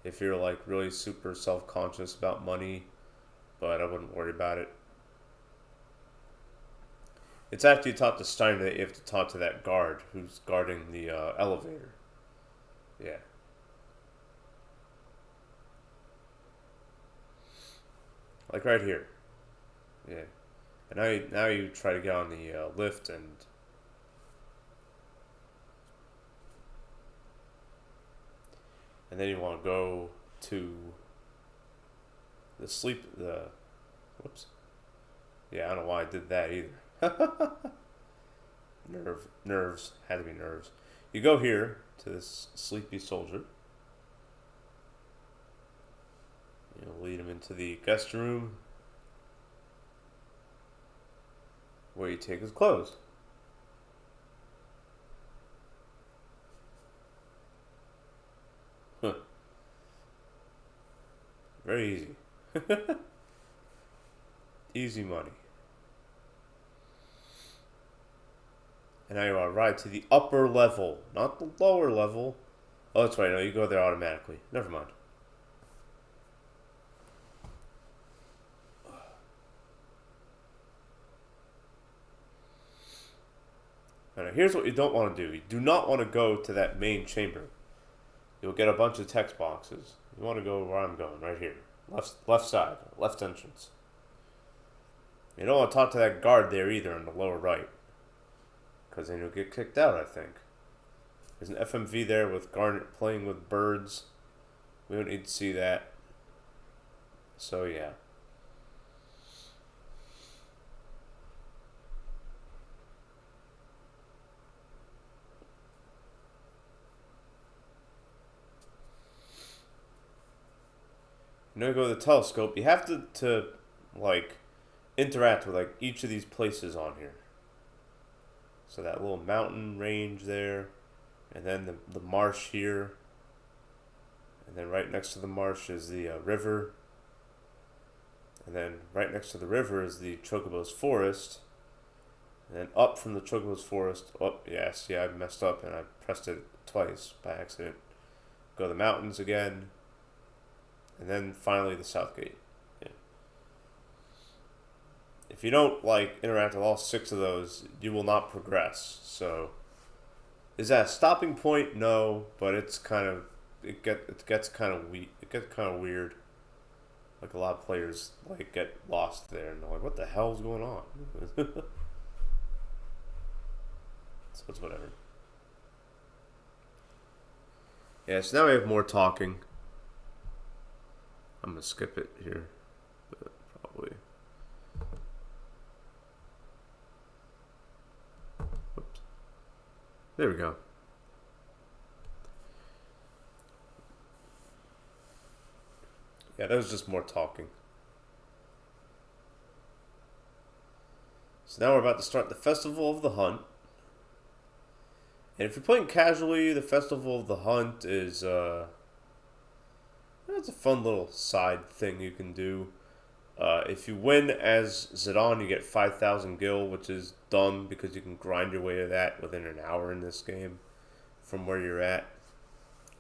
if you're like really super self-conscious about money, but I wouldn't worry about it. It's after you talk to Steiner that you have to talk to that guard who's guarding the elevator. Yeah. Like right here. Yeah. And now you try to get on the lift and then you want to go to whoops. Yeah, I don't know why I did that either. Nerves. Had to be nerves. You go here to this sleepy soldier. You'll lead him into the guest room, where you take his clothes. Huh. Very easy. Easy money. And now you want to ride to the upper level, not the lower level. Oh, that's right. No, you go there automatically. Never mind. Now, here's what you don't want to do. You do not want to go to that main chamber. You'll get a bunch of text boxes. You want to go where I'm going, right here. Left side, left entrance. You don't want to talk to that guard there either on the lower right, because then you'll get kicked out, I think. There's an FMV there with Garnet playing with birds. We don't need to see that. So, yeah. You know, go to the telescope. You have to like interact with like each of these places on here. So that little mountain range there, and then the marsh here, and then right next to the marsh is the river, and then right next to the river is the Chocobo's forest, and then up from the Chocobo's forest. Oh yes, yeah, I messed up and I pressed it twice by accident. Go to the mountains again. and then finally the south gate. Yeah. If you don't like interact with all 6 of those, you will not progress. So, is that a stopping point? No, but it's kind of it gets kind of weird. Like a lot of players like get lost there and they're like, "What the hell's going on?" So it's whatever. Yeah, so now we have more talking. I'm gonna skip it here, but probably. Whoops. There we go. Yeah, that was just more talking. So now we're about to start the Festival of the Hunt. And if you're playing casually, the Festival of the Hunt is, it's a fun little side thing you can do. If you win as Zidane, you get 5,000 gil, which is dumb because you can grind your way to that within an hour in this game from where you're at,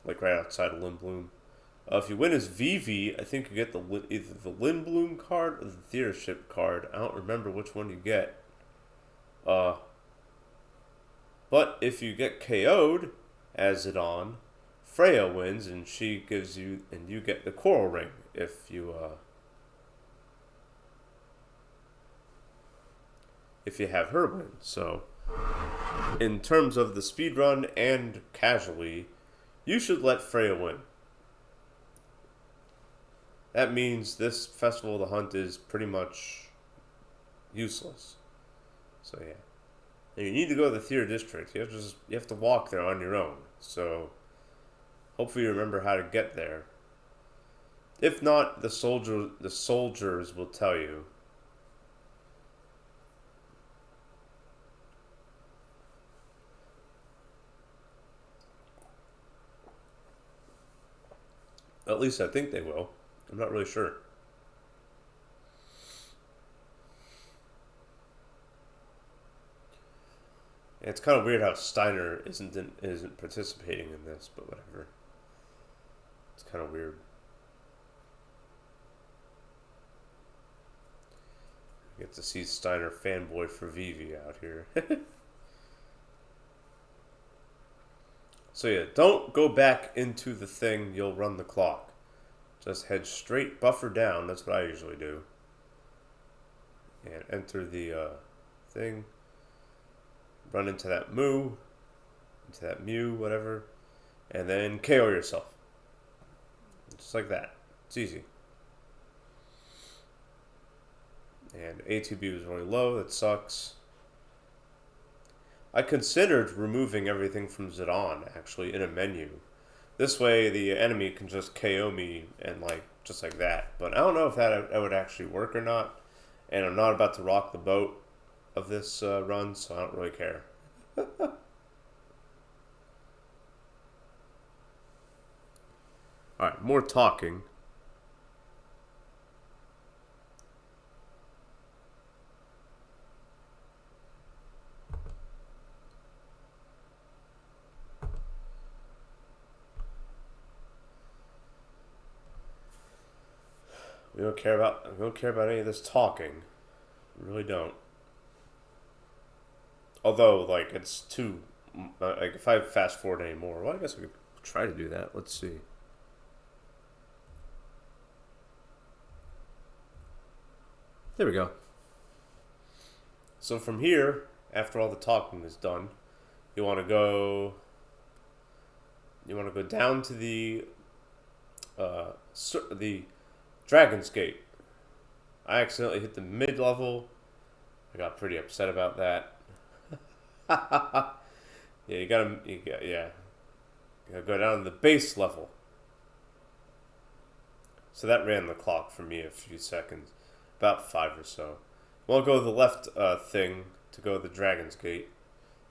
like right outside of Lindblom. If you win as Vivi, I think you get either the Lindblom card or the Theater Ship card. I don't remember which one you get. But if you get KO'd as Zidane, Freya wins and she gives you, and you get the Coral Ring if you have her win. So, in terms of the speedrun and casually, you should let Freya win. That means this Festival of the Hunt is pretty much useless. So yeah. And you need to go to the Theater District. You have to walk there on your own. So hopefully you remember how to get there. If not, the soldiers will tell you. At least I think they will. I'm not really sure. And it's kind of weird how Steiner isn't participating in this, but whatever. It's kind of weird. You get to see Steiner fanboy for Vivi out here. So yeah, don't go back into the thing. You'll run the clock. Just head straight, buffer down. That's what I usually do. And enter the thing. Run into that Mew, whatever. And then KO yourself. Just like that. It's easy. And ATB was really low. That sucks. I considered removing everything from Zidane, actually, in a menu. This way, the enemy can just KO me and just like that. But I don't know if that would actually work or not. And I'm not about to rock the boat of this run, so I don't really care. Alright, more talking. We don't care about any of this talking. We really don't. Although, it's too... if I fast forward anymore, well, I guess I could try to do that. Let's see. There we go. So from here, after all the talking is done, you want to go down to the Dragon's Gate. I accidentally hit the mid-level. I got pretty upset about that. Yeah, you gotta go down to the base level. So that ran the clock for me a few seconds, about 5 or so. You won't go to the left thing to go to the Dragon's Gate.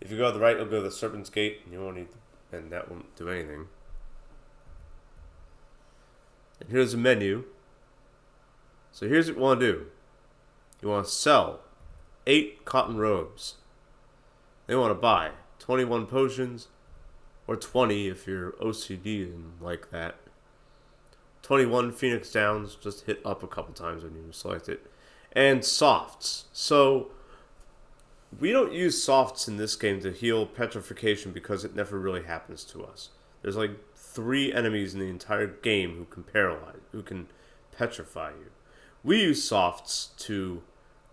If you go to the right, you'll go to the Serpent's Gate, and you won't need, and that won't do anything. And here's a menu. So here's what you want to do. You want to sell 8 cotton robes. They want to buy 21 potions, or 20 if you're OCD and like that. 21 Phoenix Downs, just hit up a couple times when you select it. And softs. So we don't use softs in this game to heal petrification because it never really happens to us. There's like 3 enemies in the entire game who can paralyze, who can petrify you. We use softs to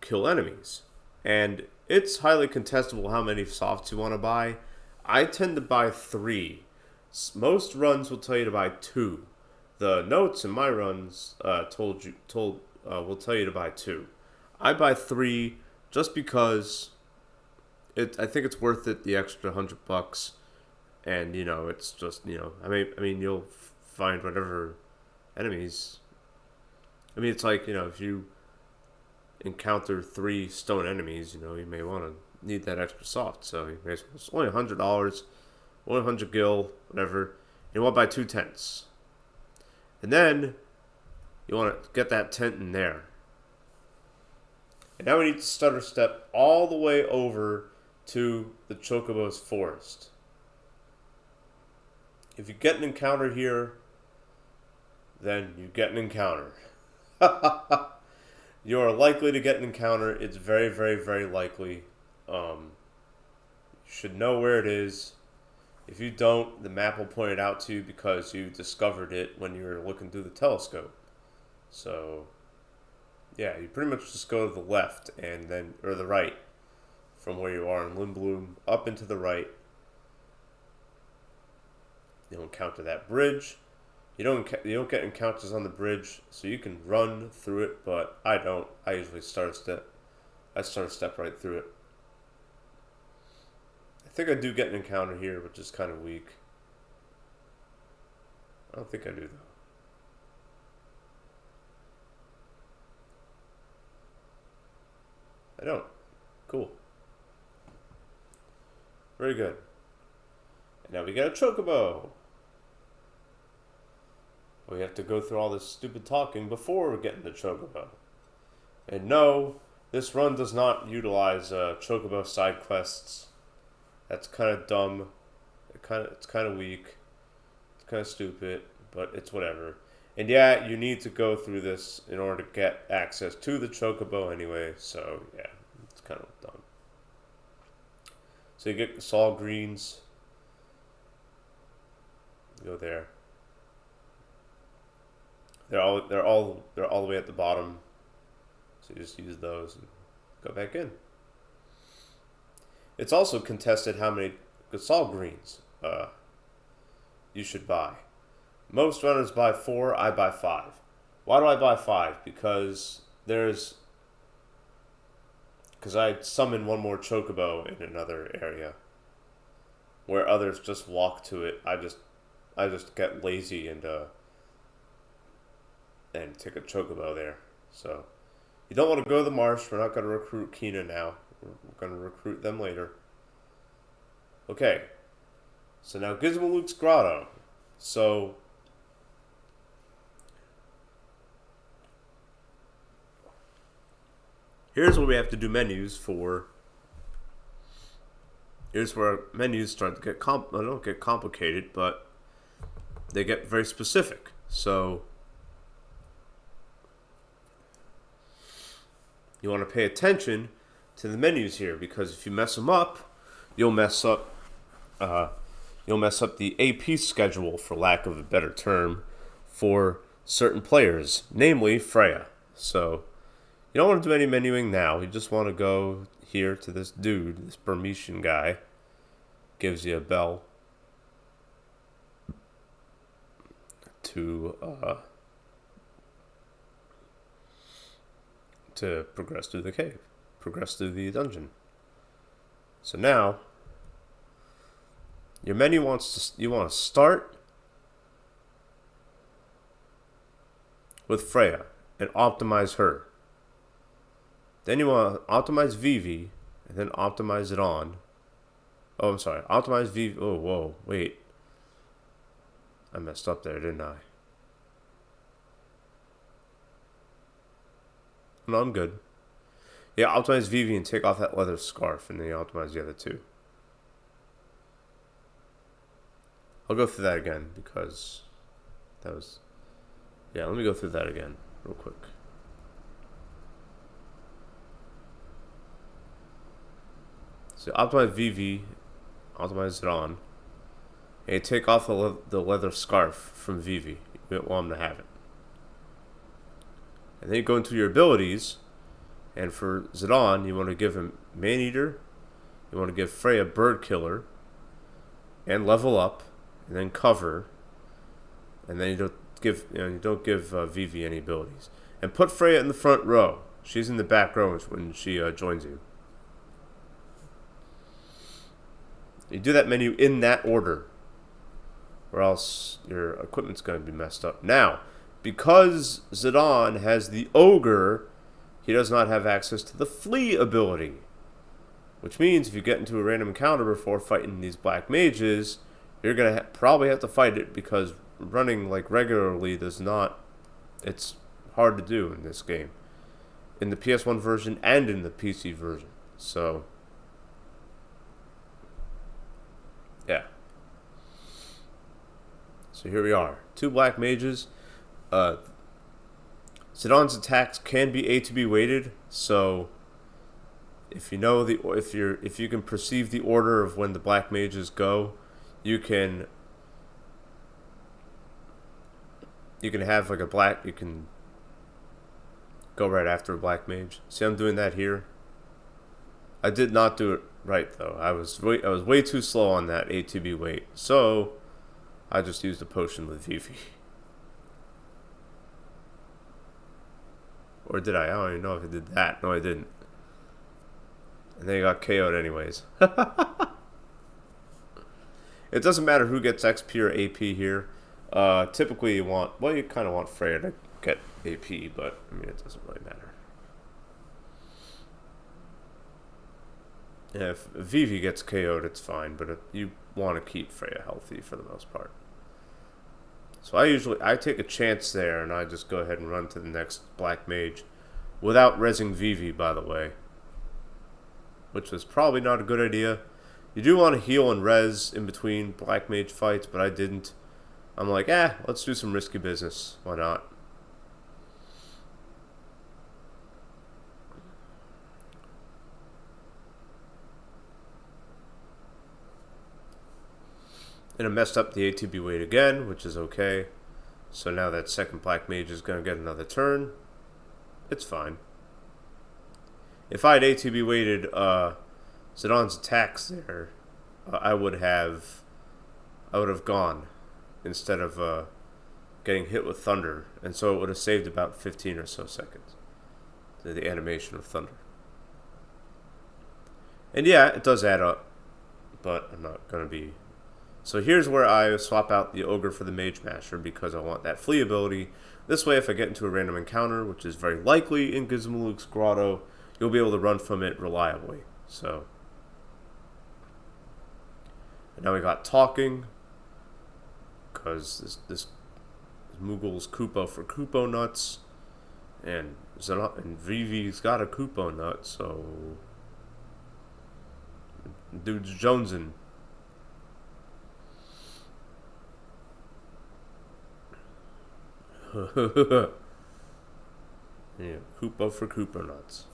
kill enemies. And it's highly contestable how many softs you want to buy. I tend to buy 3. Most runs will tell you to buy 2. The notes in my runs will tell you to buy 2. I buy 3 just because I think it's worth it, the extra $100, and it's just I mean you'll find whatever enemies. I mean it's like if you encounter 3 stone enemies, you may want to need that extra soft. So you may as well, it's only $100, only 100 gil, whatever. You want to buy 2 tents, and then you want to get that tent in there. And now we need to stutter step all the way over to the Chocobo's forest. If you get an encounter here, then you get an encounter. You are likely to get an encounter. It's very, very, very likely. You should know where it is. If you don't, the map will point it out to you because you discovered it when you were looking through the telescope. So, yeah, you pretty much just go to the left or the right from where you are in Lindblom, up into the right. You'll encounter that bridge. You don't get encounters on the bridge, so you can run through it, but I don't. I usually start a step right through it. I think I do get an encounter here, which is kind of weak. I don't think I do, though. I don't. Cool. Very good. And now we got a Chocobo. We have to go through all this stupid talking before we get into Chocobo. And no, this run does not utilize Chocobo side quests. That's kind of dumb. It's kind of weak. It's kind of stupid, but it's whatever. And yeah, you need to go through this in order to get access to the Chocobo anyway. So yeah, it's kind of dumb. So you get the Sol Greens. Go there. They're all the way at the bottom. So you just use those and go back in. It's also contested how many Sol Greens you should buy. Most runners buy 4, I buy 5. Why do I buy 5? Because I summon one more Chocobo in another area where others just walk to it. I just get lazy and take a Chocobo there. So you don't want to go to the marsh. We're not going to recruit Kina now. We're going to recruit them later. Okay. So now Gizmo Luke's Grotto. So here's where we have to do menus for. Here's where menus start to get don't get complicated, but they get very specific. So you want to pay attention to the menus here, because if you mess them up, you'll mess up the AP schedule, for lack of a better term, for certain players, namely Freya. So you don't want to do any menuing now. You just want to go here to this dude, this Burmesian guy. Gives you a bell to progress through the cave, progress through the dungeon. So now your menu you want to start with Freya and optimize her. Then you want to optimize Vivi and then optimize it on. Oh, I'm sorry. Optimize Vivi. Oh, whoa, wait. I messed up there, didn't I? No, I'm good. Yeah, optimize Vivi and take off that leather scarf, and then you optimize the other two. I'll go through that again because that was Yeah, let me go through that again real quick. So optimize VV, optimize it on, and you take off the leather scarf from VV. You don't want him to have it. And then you go into your abilities, and for Zidane, you want to give him Man-Eater, you want to give Freya Bird Killer, and level up, and then cover, and then you don't give Vivi any abilities. And put Freya in the front row. She's in the back row when she joins you. You do that menu in that order, or else your equipment's going to be messed up. Now, because Zidane has the Ogre, he does not have access to the Flee ability. Which means if you get into a random encounter before fighting these black mages, you're going to probably have to fight it, because running like regularly does not... It's hard to do in this game. In the PS1 version and in the PC version. So, yeah. So here we are. 2 black mages. Zidane's attacks can be Atv weighted, so if you know if you can perceive the order of when the black mages go, you can have like you can go right after a black mage. See, I'm doing that here. I did not do it right though. I was way too slow on that Atv weight, so I just used a potion with Vivi. Or did I? I don't even know if I did that. No, I didn't. And then he got KO'd anyways. It doesn't matter who gets XP or AP here. Typically you kind of want Freya to get AP, but I mean, it doesn't really matter. Yeah, if Vivi gets KO'd, it's fine, but you want to keep Freya healthy for the most part. So I take a chance there, and I just go ahead and run to the next black mage, without rezzing Vivi, by the way, which was probably not a good idea. You do want to heal and res in between black mage fights, but I didn't. I'm like, let's do some risky business. Why not? And I messed up the ATB weight again, which is okay. So now that second black mage is going to get another turn. It's fine. If I had ATB weighted Zidane's attacks there, I would have gone instead of getting hit with thunder, and so it would have saved about 15 or so seconds. The animation of thunder. And yeah, it does add up, but I'm not going to be... So here's where I swap out the Ogre for the Mage Masher, because I want that Flee ability. This way, if I get into a random encounter, which is very likely in Gizmo's Grotto, you'll be able to run from it reliably. So, and now we got talking, because this Moogle's Koopa for Koopo nuts, and Vivi's got a Koopo nut, so dude's jonesing. Yeah, Koopa for Koopa nuts.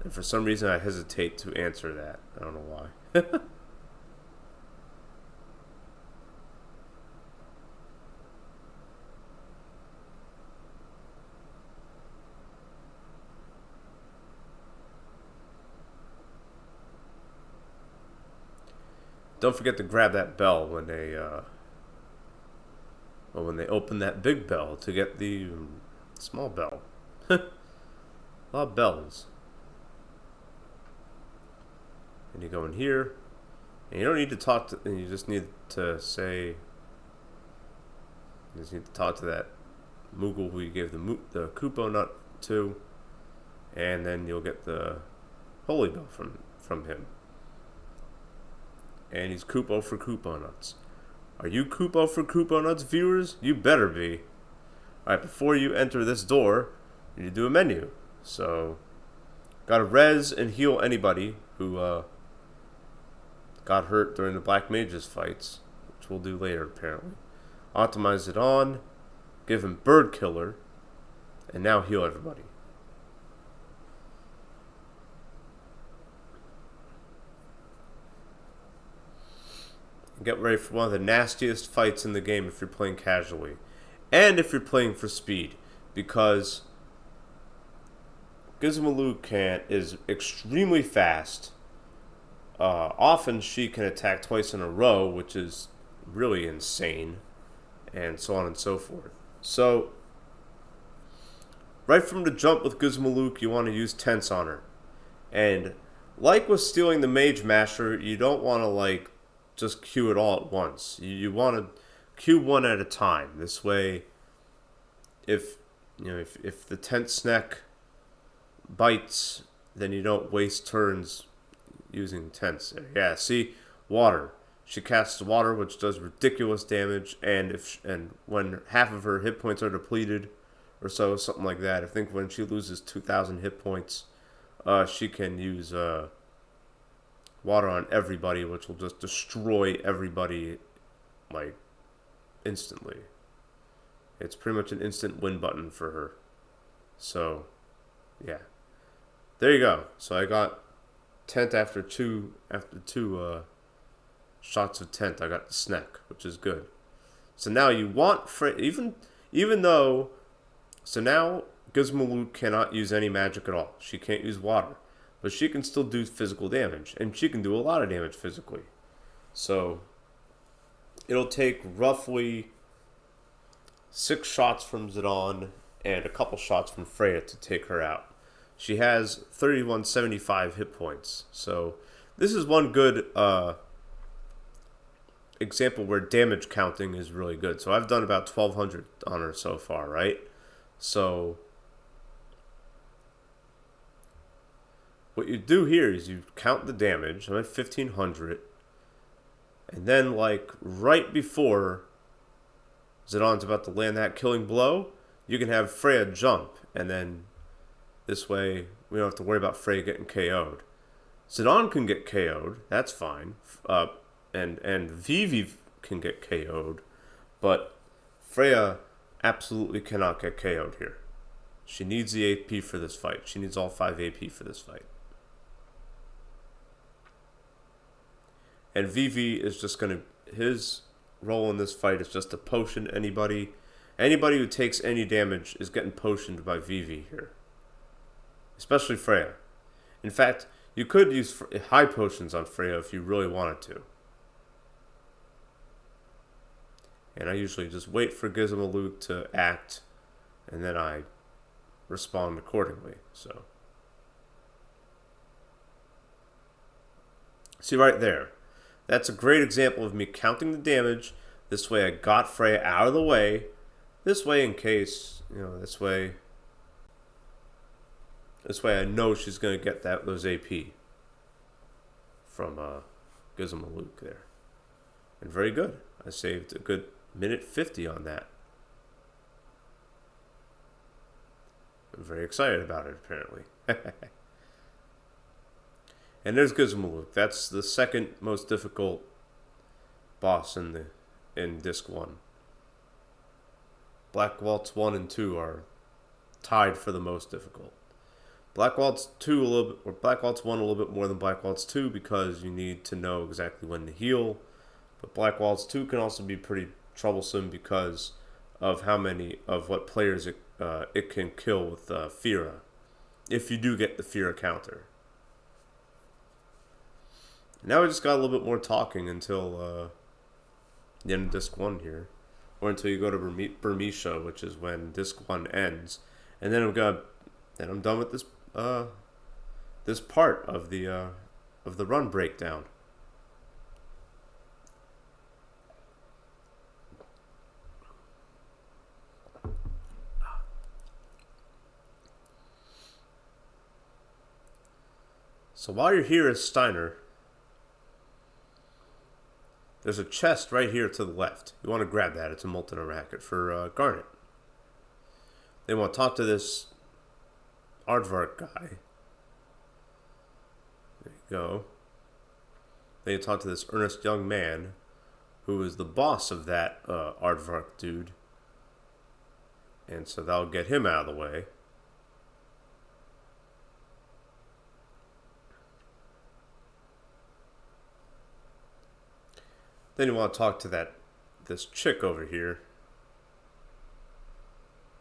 And for some reason I hesitate to answer that. I don't know why. Don't forget to grab that bell when they open that big bell to get the small bell. A lot of bells. And you go in here, and you don't need to talk to, and you just need to say, you just need to talk to that Moogle who you gave the Koopo nut to, and then you'll get the Holy Bell from him. And he's Koopo for Koopo nuts. Are you Koopo for Koopo nuts, viewers? You better be. Alright, before you enter this door, you need to do a menu. So, gotta res and heal anybody who got hurt during the Black Mages fights, which we'll do later, apparently. Optimize it on, give him Bird Killer, and now heal everybody. Get ready for one of the nastiest fights in the game if you're playing casually. And if you're playing for speed. Because Gizmo is extremely fast. Often she can attack twice in a row, which is really insane. And so on and so forth. So, right from the jump with Gizmo, you want to use Tense on her. And like with stealing the Mage Masher, you don't want to just queue it all at once. You want to queue one at a time. This way, if the Tense Neck bites, then you don't waste turns using Tense. Yeah, see, water. She casts water, which does ridiculous damage, and when half of her hit points are depleted, or something like that. I think when she loses 2,000 hit points, she can use water on everybody, which will just destroy everybody, instantly. It's pretty much an instant win button for her. So, yeah. There you go. So I got Tent after two shots of Tent. I got the Snack, which is good. So now you want even though. So now Gizmo cannot use any magic at all. She can't use water. But she can still do physical damage. And she can do a lot of damage physically. So it'll take roughly 6 shots from Zidane and a couple shots from Freya to take her out. She has 3175 hit points. So this is one good example where damage counting is really good. So I've done about 1200 on her so far, right? So what you do here is you count the damage. I'm at 1500. And then right before Zidane's about to land that killing blow, you can have Freya jump. And then this way we don't have to worry about Freya getting KO'd. Zidane can get KO'd. That's fine. And Vivi can get KO'd. But Freya absolutely cannot get KO'd here. She needs the AP for this fight. She needs all 5 AP for this fight. And Vivi is just going to... His role in this fight is just to potion anybody. Anybody who takes any damage is getting potioned by Vivi here. Especially Freya. In fact, you could use high potions on Freya if you really wanted to. And I usually just wait for Gizmo to act, and then I respond accordingly. So, see right there. That's a great example of me counting the damage. This way I got Freya out of the way. This way in case, this way I know she's going to get those AP from Gizmo there. And very good. I saved a good minute 50 on that. I'm very excited about it, apparently. And there's Gizmo. That's the second most difficult boss in Disc 1. Black Waltz 1 and 2 are tied for the most difficult. Black Waltz 2 Black Waltz 1 a little bit more than Black Waltz 2 because you need to know exactly when to heal. But Black Waltz 2 can also be pretty troublesome because of what players it can kill with Fira. If you do get the Fira counter. Now we just got a little bit more talking until the end of Disc 1 here. Or until you go to Burmisha, which is when Disc 1 ends. And then I'm done with this part of the run breakdown. So while you're here as Steiner, there's a chest right here to the left. You want to grab that. It's a molten racket for Garnet. They want to talk to this Aardvark guy. There you go. They talk to this earnest young man who is the boss of that aardvark dude. And so that'll get him out of the way. Then you want to talk to this chick over here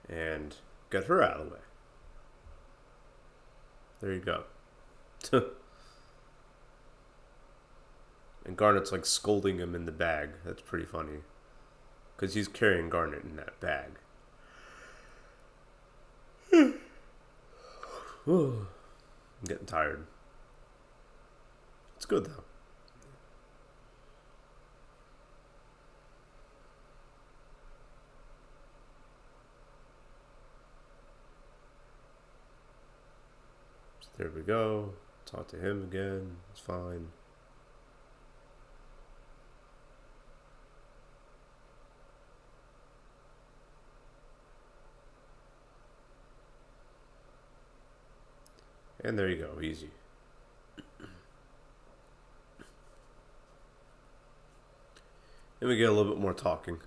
and get her out of the way. There you go. And Garnet's like scolding him in the bag. That's pretty funny. Because he's carrying Garnet in that bag. I'm getting tired. It's good though. So there we go. Talk to him again. It's fine. And there you go, easy. Then we get a little bit more talking.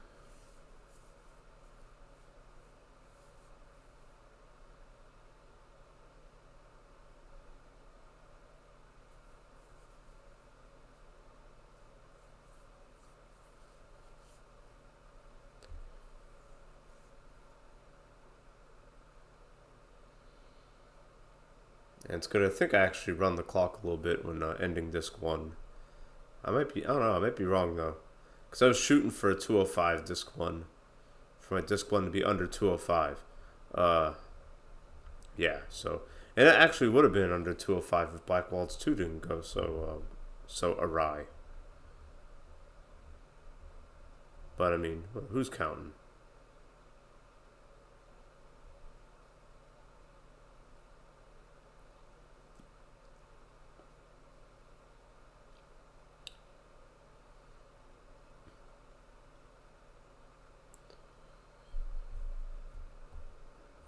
And it's good. I think I actually run the clock a little bit when ending disc 1. I don't know, I might be wrong though. Because I was shooting for a 205 disc 1. For my disc 1 to be under 205. Yeah, so. And it actually would have been under 205 if Black Waltz 2 didn't go so awry. But I mean, who's counting?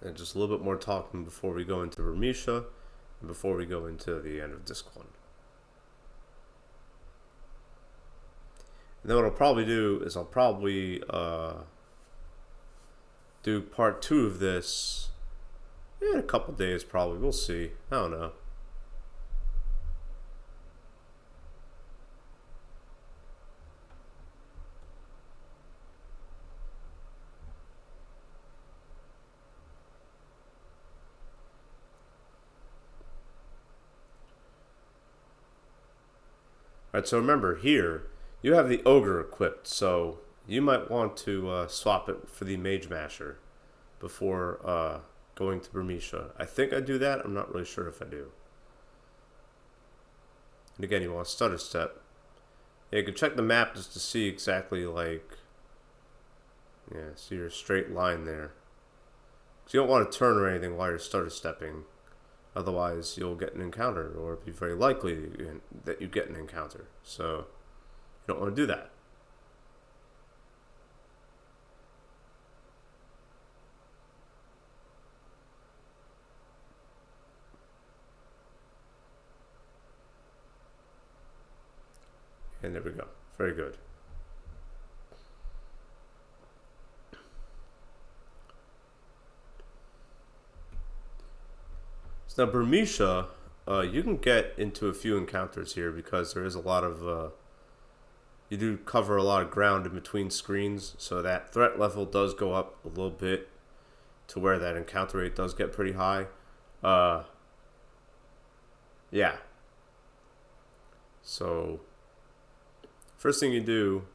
And just a little bit more talking before we go into Bermesia and before we go into the end of disc 1. And then what I'll probably do is I'll probably do part 2 of this in a couple days probably. We'll see. I don't know. Alright, so remember here, you have the Ogre equipped, so you might want to swap it for the Mage Masher before going to Bermesia. I think I do that. I'm not really sure if I do. And again, you want to stutter step. Yeah, you can check the map just to see exactly like, yeah, see your straight line there. So you don't want to turn or anything while you're stutter stepping. Otherwise, you'll get an encounter, or it'd be very likely that you get an encounter. So, you don't want to do that. And there we go. Very good. So now Bermesia, you can get into a few encounters here because there is a lot of, you do cover a lot of ground in between screens, so that threat level does go up a little bit to where that encounter rate does get pretty high. Yeah. So, first thing you do,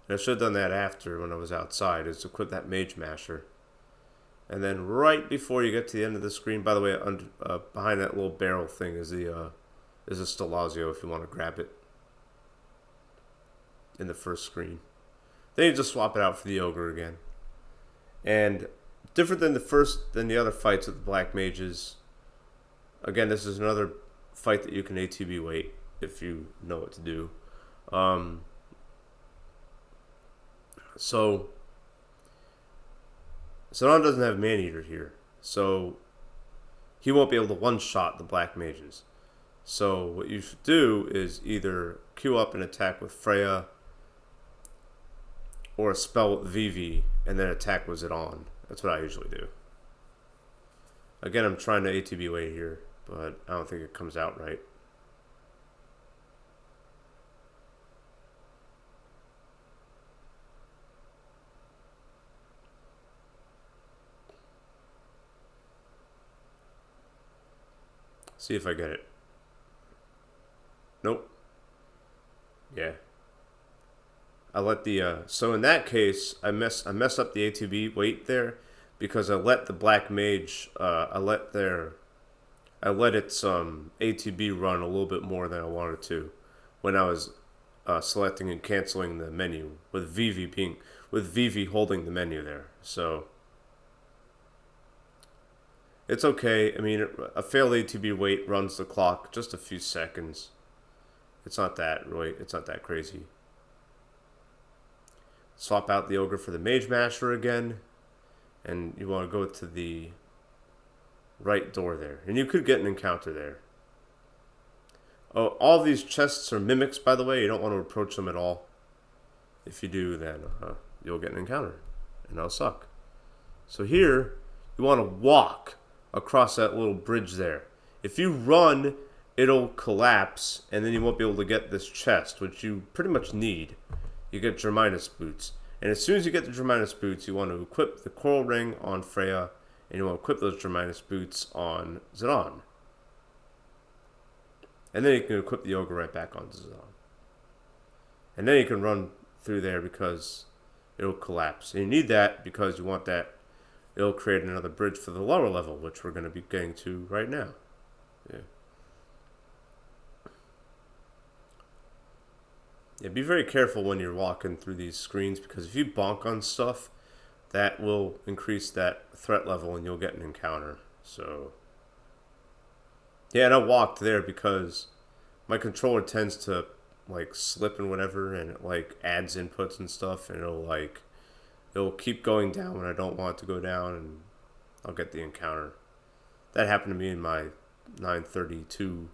and I should have done that after when I was outside, is equip that Mage Masher. And then right before you get to the end of the screen, by the way, behind that little barrel thing is a Stelazio if you want to grab it in the first screen. Then you just swap it out for the Ogre again. And different than the other fights with the Black Mages. Again, this is another fight that you can ATV weight if you know what to do. So Sanan doesn't have Maneater here, so he won't be able to one-shot the Black Mages. So what you should do is either queue up an attack with Freya, or a spell with VV and then attack was it on. That's what I usually do. Again, I'm trying to ATB weight here, but I don't think it comes out right. See if I get it. Nope. Yeah. I let the so in that case I messed up the ATB weight there because I let the black mage I let its ATB run a little bit more than I wanted to when I was selecting and canceling the menu with VV holding the menu there. So it's okay. I mean, a failed ATB weight runs the clock just a few seconds. It's not that crazy. Swap out the ogre for the mage master again, and you want to go to the right door there, and you could get an encounter there. Oh, all these chests are mimics, by the way. You don't want to approach them at all. If you do, then you'll get an encounter, and that'll suck. So here, you want to walk across that little bridge there. If you run, it'll collapse, and then you won't be able to get this chest, which you pretty much need. You get Germinus boots. And as soon as you get the Germinus boots, you want to equip the coral ring on Freya, and you want to equip those Germinus boots on Zidane. And then you can equip the ogre right back on Zidane. And then you can run through there because it'll collapse. And you need that because you want that. It'll create another bridge for the lower level, which we're going to be getting to right now. Yeah. Yeah, be very careful when you're walking through these screens because if you bonk on stuff, that will increase that threat level and you'll get an encounter. So, yeah, and I walked there because my controller tends to like slip and whatever, and it like adds inputs and stuff, and it'll keep going down when I don't want it to go down, and I'll get the encounter. That happened to me in my 932.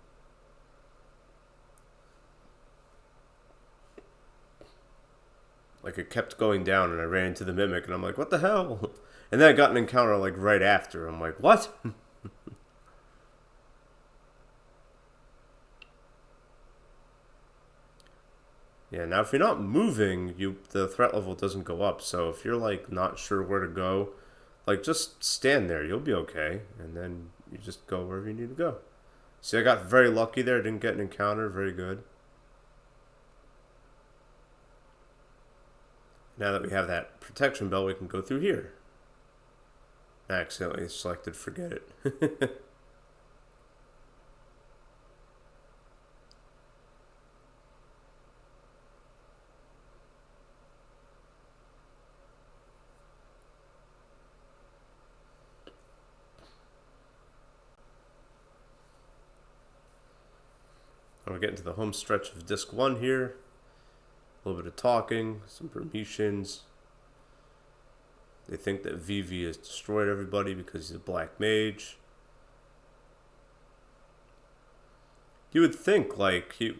Like, it kept going down, and I ran into the mimic, and I'm like, what the hell? And then I got an encounter, like, right after. I'm like, what? Yeah, now if you're not moving, the threat level doesn't go up. So if you're, like, not sure where to go, like, just stand there. You'll be okay. And then you just go wherever you need to go. See, I got very lucky there. Didn't get an encounter. Very good. Now that we have that protection bell, we can go through here. I accidentally selected forget it. We're getting to the home stretch of disc 1 here. A little bit of talking, some permutations. They think that VV has destroyed everybody because he's a black mage. You would think you'd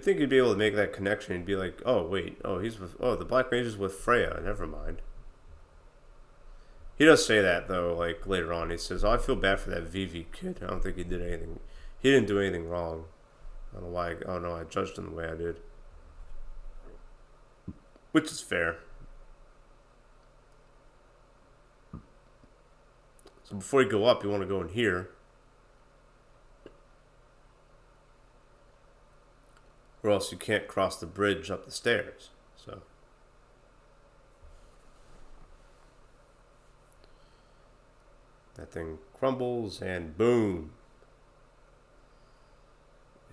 think he'd be able to make that connection and be like, oh wait, the black mage is with Freya. Never mind. He does say that though, like later on. He says, "Oh, I feel bad for that VV kid. I don't think he did anything. He didn't do anything wrong. I don't know why. Oh no, I judged him the way I did." Which is fair. So before you go up, you want to go in here. Or else you can't cross the bridge up the stairs. So that thing crumbles and boom.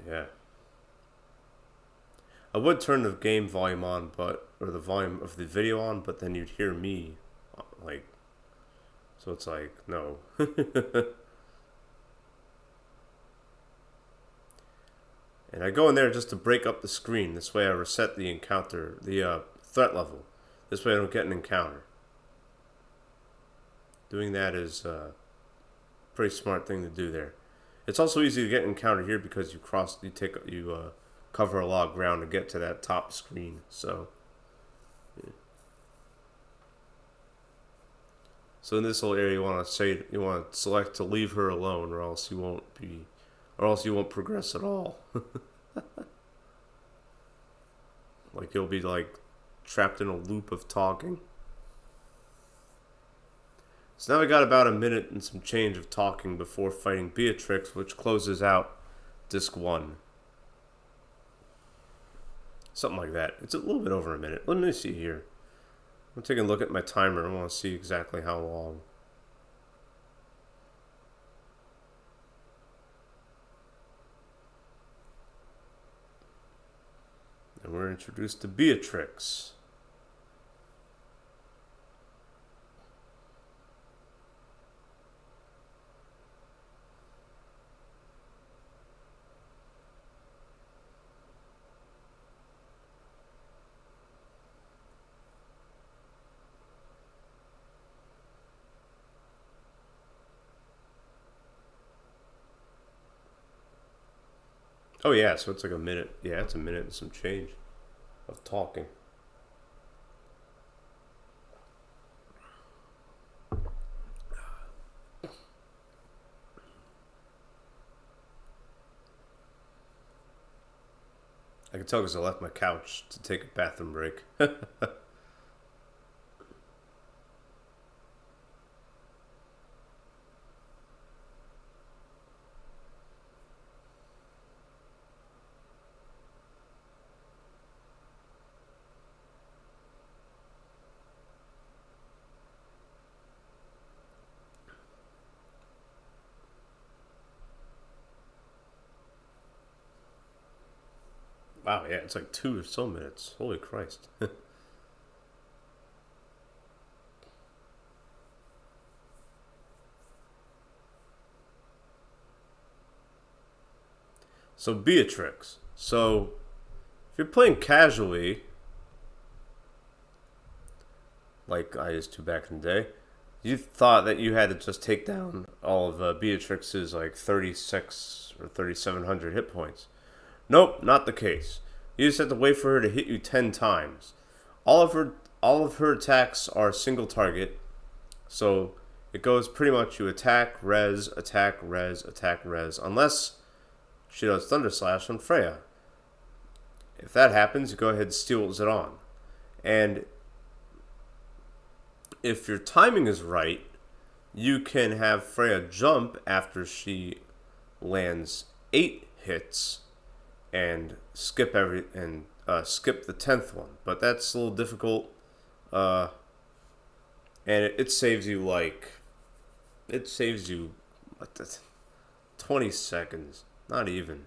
Yeah. I would turn the game volume on, or the volume of the video on, but then you'd hear me, like, so it's like, no. And I go in there just to break up the screen. This way I reset the encounter, the threat level. This way I don't get an encounter. Doing that is a pretty smart thing to do there. It's also easy to get an encounter here because you cover a lot of ground to get to that top screen. So So in this little area, you want to select to leave her alone, or else you won't progress at all. Like you'll be like trapped in a loop of talking. So now we got about a minute and some change of talking before fighting Beatrix, which closes out Disc 1. Something like that. It's a little bit over a minute. Let me see here. I'm taking a look at my timer. I want to see exactly how long. And we're introduced to Beatrix. Oh yeah, so it's like a minute. Yeah, it's a minute and some change of talking. I can tell because I left my couch to take a bathroom break. Wow, yeah, it's like 2 or so minutes. Holy Christ. So Beatrix. So if you're playing casually, like I used to back in the day, you thought that you had to just take down all of Beatrix's like 36 or 3,700 hit points. Nope, not the case. You just have to wait for her to hit you 10 times. All of her attacks are single target, so it goes pretty much you attack, res, attack, res, attack, res, unless she does Thunder Slash on Freya. If that happens, you go ahead and steal Zidane. And if your timing is right, you can have Freya jump after she lands 8 hits and skip the 10th one. But that's a little difficult. And it saves you what, 20 seconds. Not even.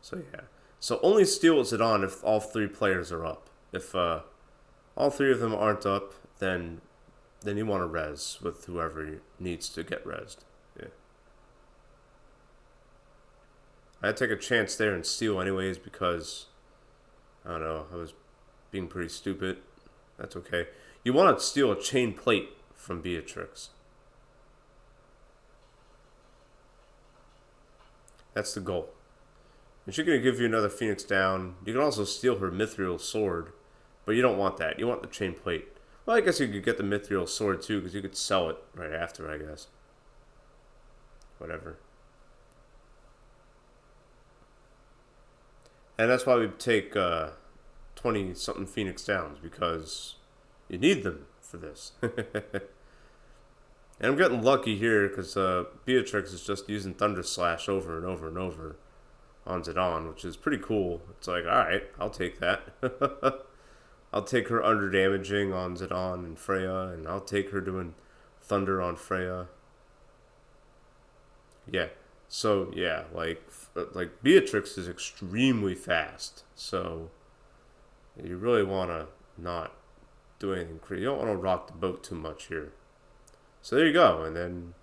So yeah. So only steal Zidane if all 3 players are up. If all 3 of them aren't up, then you want to res with whoever needs to get resed. Yeah. I'd take a chance there and steal anyways because, I don't know, I was being pretty stupid. That's okay. You want to steal a chain plate from Beatrix. That's the goal. And she's going to give you another Phoenix down. You can also steal her Mithril sword, but you don't want that. You want the chain plate. Well, I guess you could get the Mithril sword too, because you could sell it right after, I guess. Whatever. And that's why we take 20-something Phoenix downs, because you need them for this. And I'm getting lucky here, because Beatrix is just using Thunder Slash over and over and over on Zidane, which is pretty cool. It's like, alright, I'll take that. I'll take her under damaging on Zidane and Freya, and I'll take her doing Thunder on Freya. Yeah. So yeah, like Beatrix is extremely fast. So you really want to not do anything crazy. You don't want to rock the boat too much here. So there you go. And then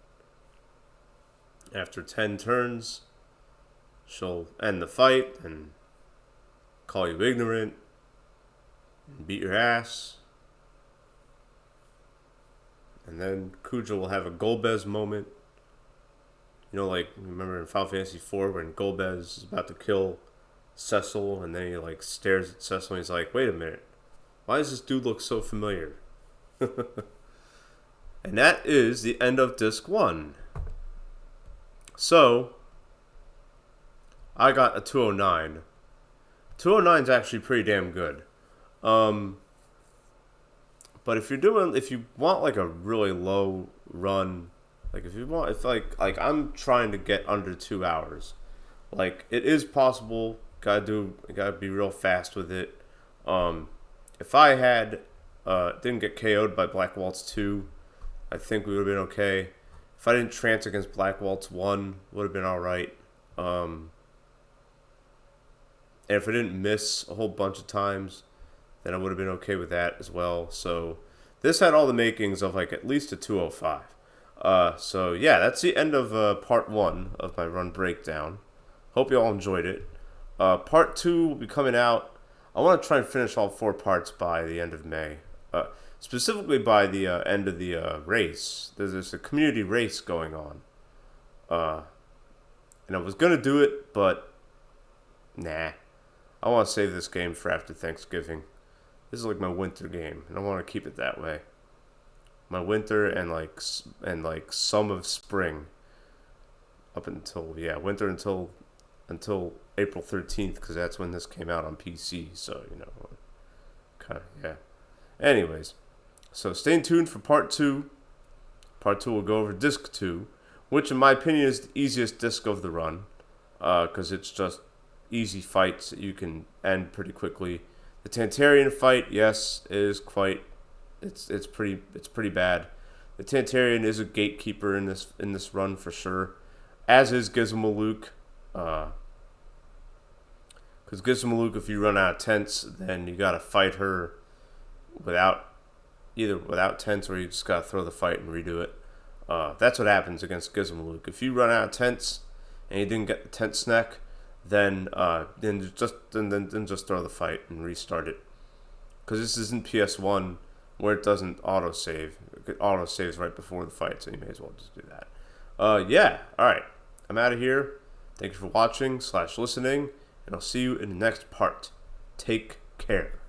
after 10 turns, she'll end the fight and call you ignorant and beat your ass. And then Kuja will have a Golbez moment. You know, like, remember in Final Fantasy IV when Golbez is about to kill Cecil, and then he, like, stares at Cecil and he's like, wait a minute. Why does this dude look so familiar? And And that is the end of disc 1. So, I got a 209. 209 is actually pretty damn good. But if you want like a really low run, like if I'm trying to get under 2 hours, like it is possible. Gotta be real fast with it. If I didn't get KO'd by Black Waltz 2, I think we would have been okay. If I didn't trance against Black Waltz 1, would have been alright. And if I didn't miss a whole bunch of times, then I would have been okay with that as well. So this had all the makings of like at least a 205. So yeah, that's the end of part 1 of my run breakdown. Hope you all enjoyed it. Part 2 will be coming out. I want to try and finish all 4 parts by the end of May. Specifically by the end of the race. There's a community race going on. And I was going to do it, but nah. I want to save this game for after Thanksgiving. This is like my winter game, and I want to keep it that way. My winter and like some of spring. Up until winter until April 13th, because that's when this came out on PC. So kind of yeah. Anyways, so stay tuned for part 2. Part 2 will go over disc 2, which in my opinion is the easiest disc of the run, because it's just easy fights that you can end pretty quickly. The Tantarian fight, yes, is quite. It's pretty bad. The Tantarian is a gatekeeper in this run for sure, as is Gizmo Luke. Because Gizmo Luke, if you run out of tents, then you gotta fight her without tents, or you just gotta throw the fight and redo it. That's what happens against Gizmo Luke. If you run out of tents and you didn't get the tent snack, then just throw the fight and restart it. Because this isn't PS1 where it doesn't autosave. It autosaves right before the fight, so you may as well just do that. Yeah, alright. I'm out of here. Thank you for watching / listening, and I'll see you in the next part. Take care.